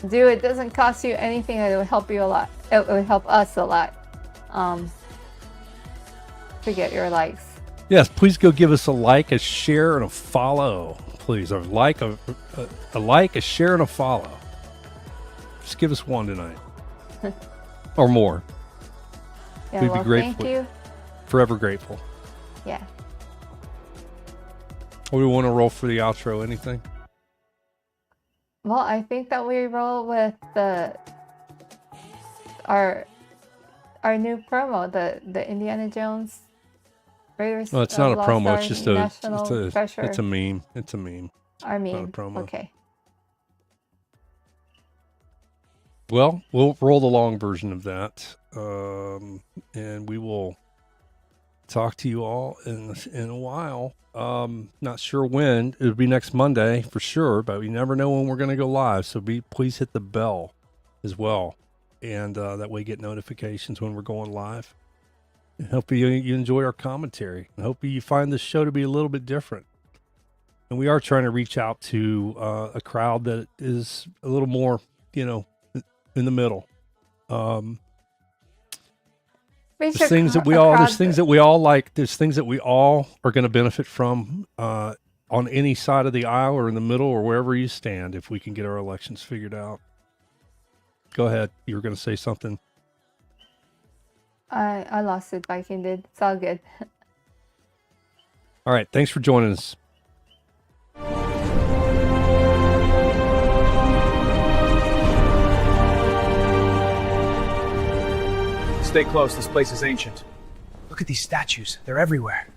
do. It doesn't cost you anything. It will help you a lot. It will help us a lot to get your likes. Yes, please go give us a like, a share, and a follow. Please, a like, a share, and a follow. Just give us one tonight, or more. Yeah, We'd be grateful. Thank you. Forever grateful. Yeah. We want to roll for the outro. Anything? Well, I think that we roll with our new promo, the Indiana Jones. Raiders Well, it's not a Lost promo. Ark It's just National Treasure. it's a meme. It's a meme. Our meme. Not a promo. Okay. Well, we'll roll the long version of that, and we will talk to you all in a while. Not sure when. It'll be next Monday for sure, but we never know when we're going to go live. So please hit the bell as well, and that way you get notifications when we're going live. I hope you enjoy our commentary. I hope you find this show to be a little bit different. And we are trying to reach out to a crowd that is a little more, in the middle. There's things that we all like. There's things that we all are going to benefit from on any side of the aisle or in the middle or wherever you stand if we can get our elections figured out. Go ahead. You were going to say something. I lost it, Viking did. It's all good. All right. Thanks for joining us. Stay close. This place is ancient. Look at these statues. They're everywhere.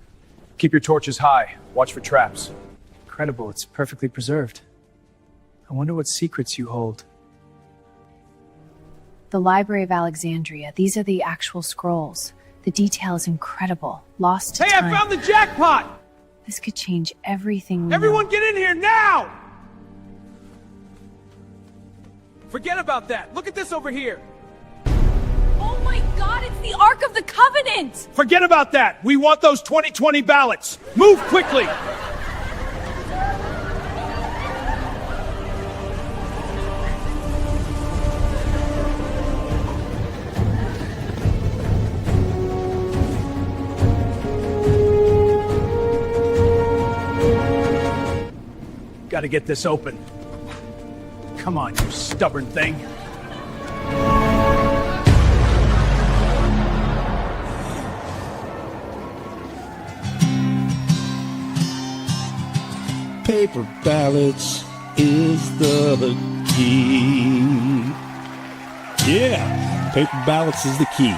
Keep your torches high. Watch for traps. Incredible. It's perfectly preserved. I wonder what secrets you hold. The Library of Alexandria. These are the actual scrolls. The detail is incredible. Lost to time. Hey, I found the jackpot! This could change everything we Everyone know. get in here now! Forget about that. Look at this over here. Oh my God, it's the Ark of the Covenant! Forget about that. We want those 2020 ballots. Move quickly. Gotta get this open. Come on, you stubborn thing. Paper ballots is the key. Yeah, paper ballots is the key.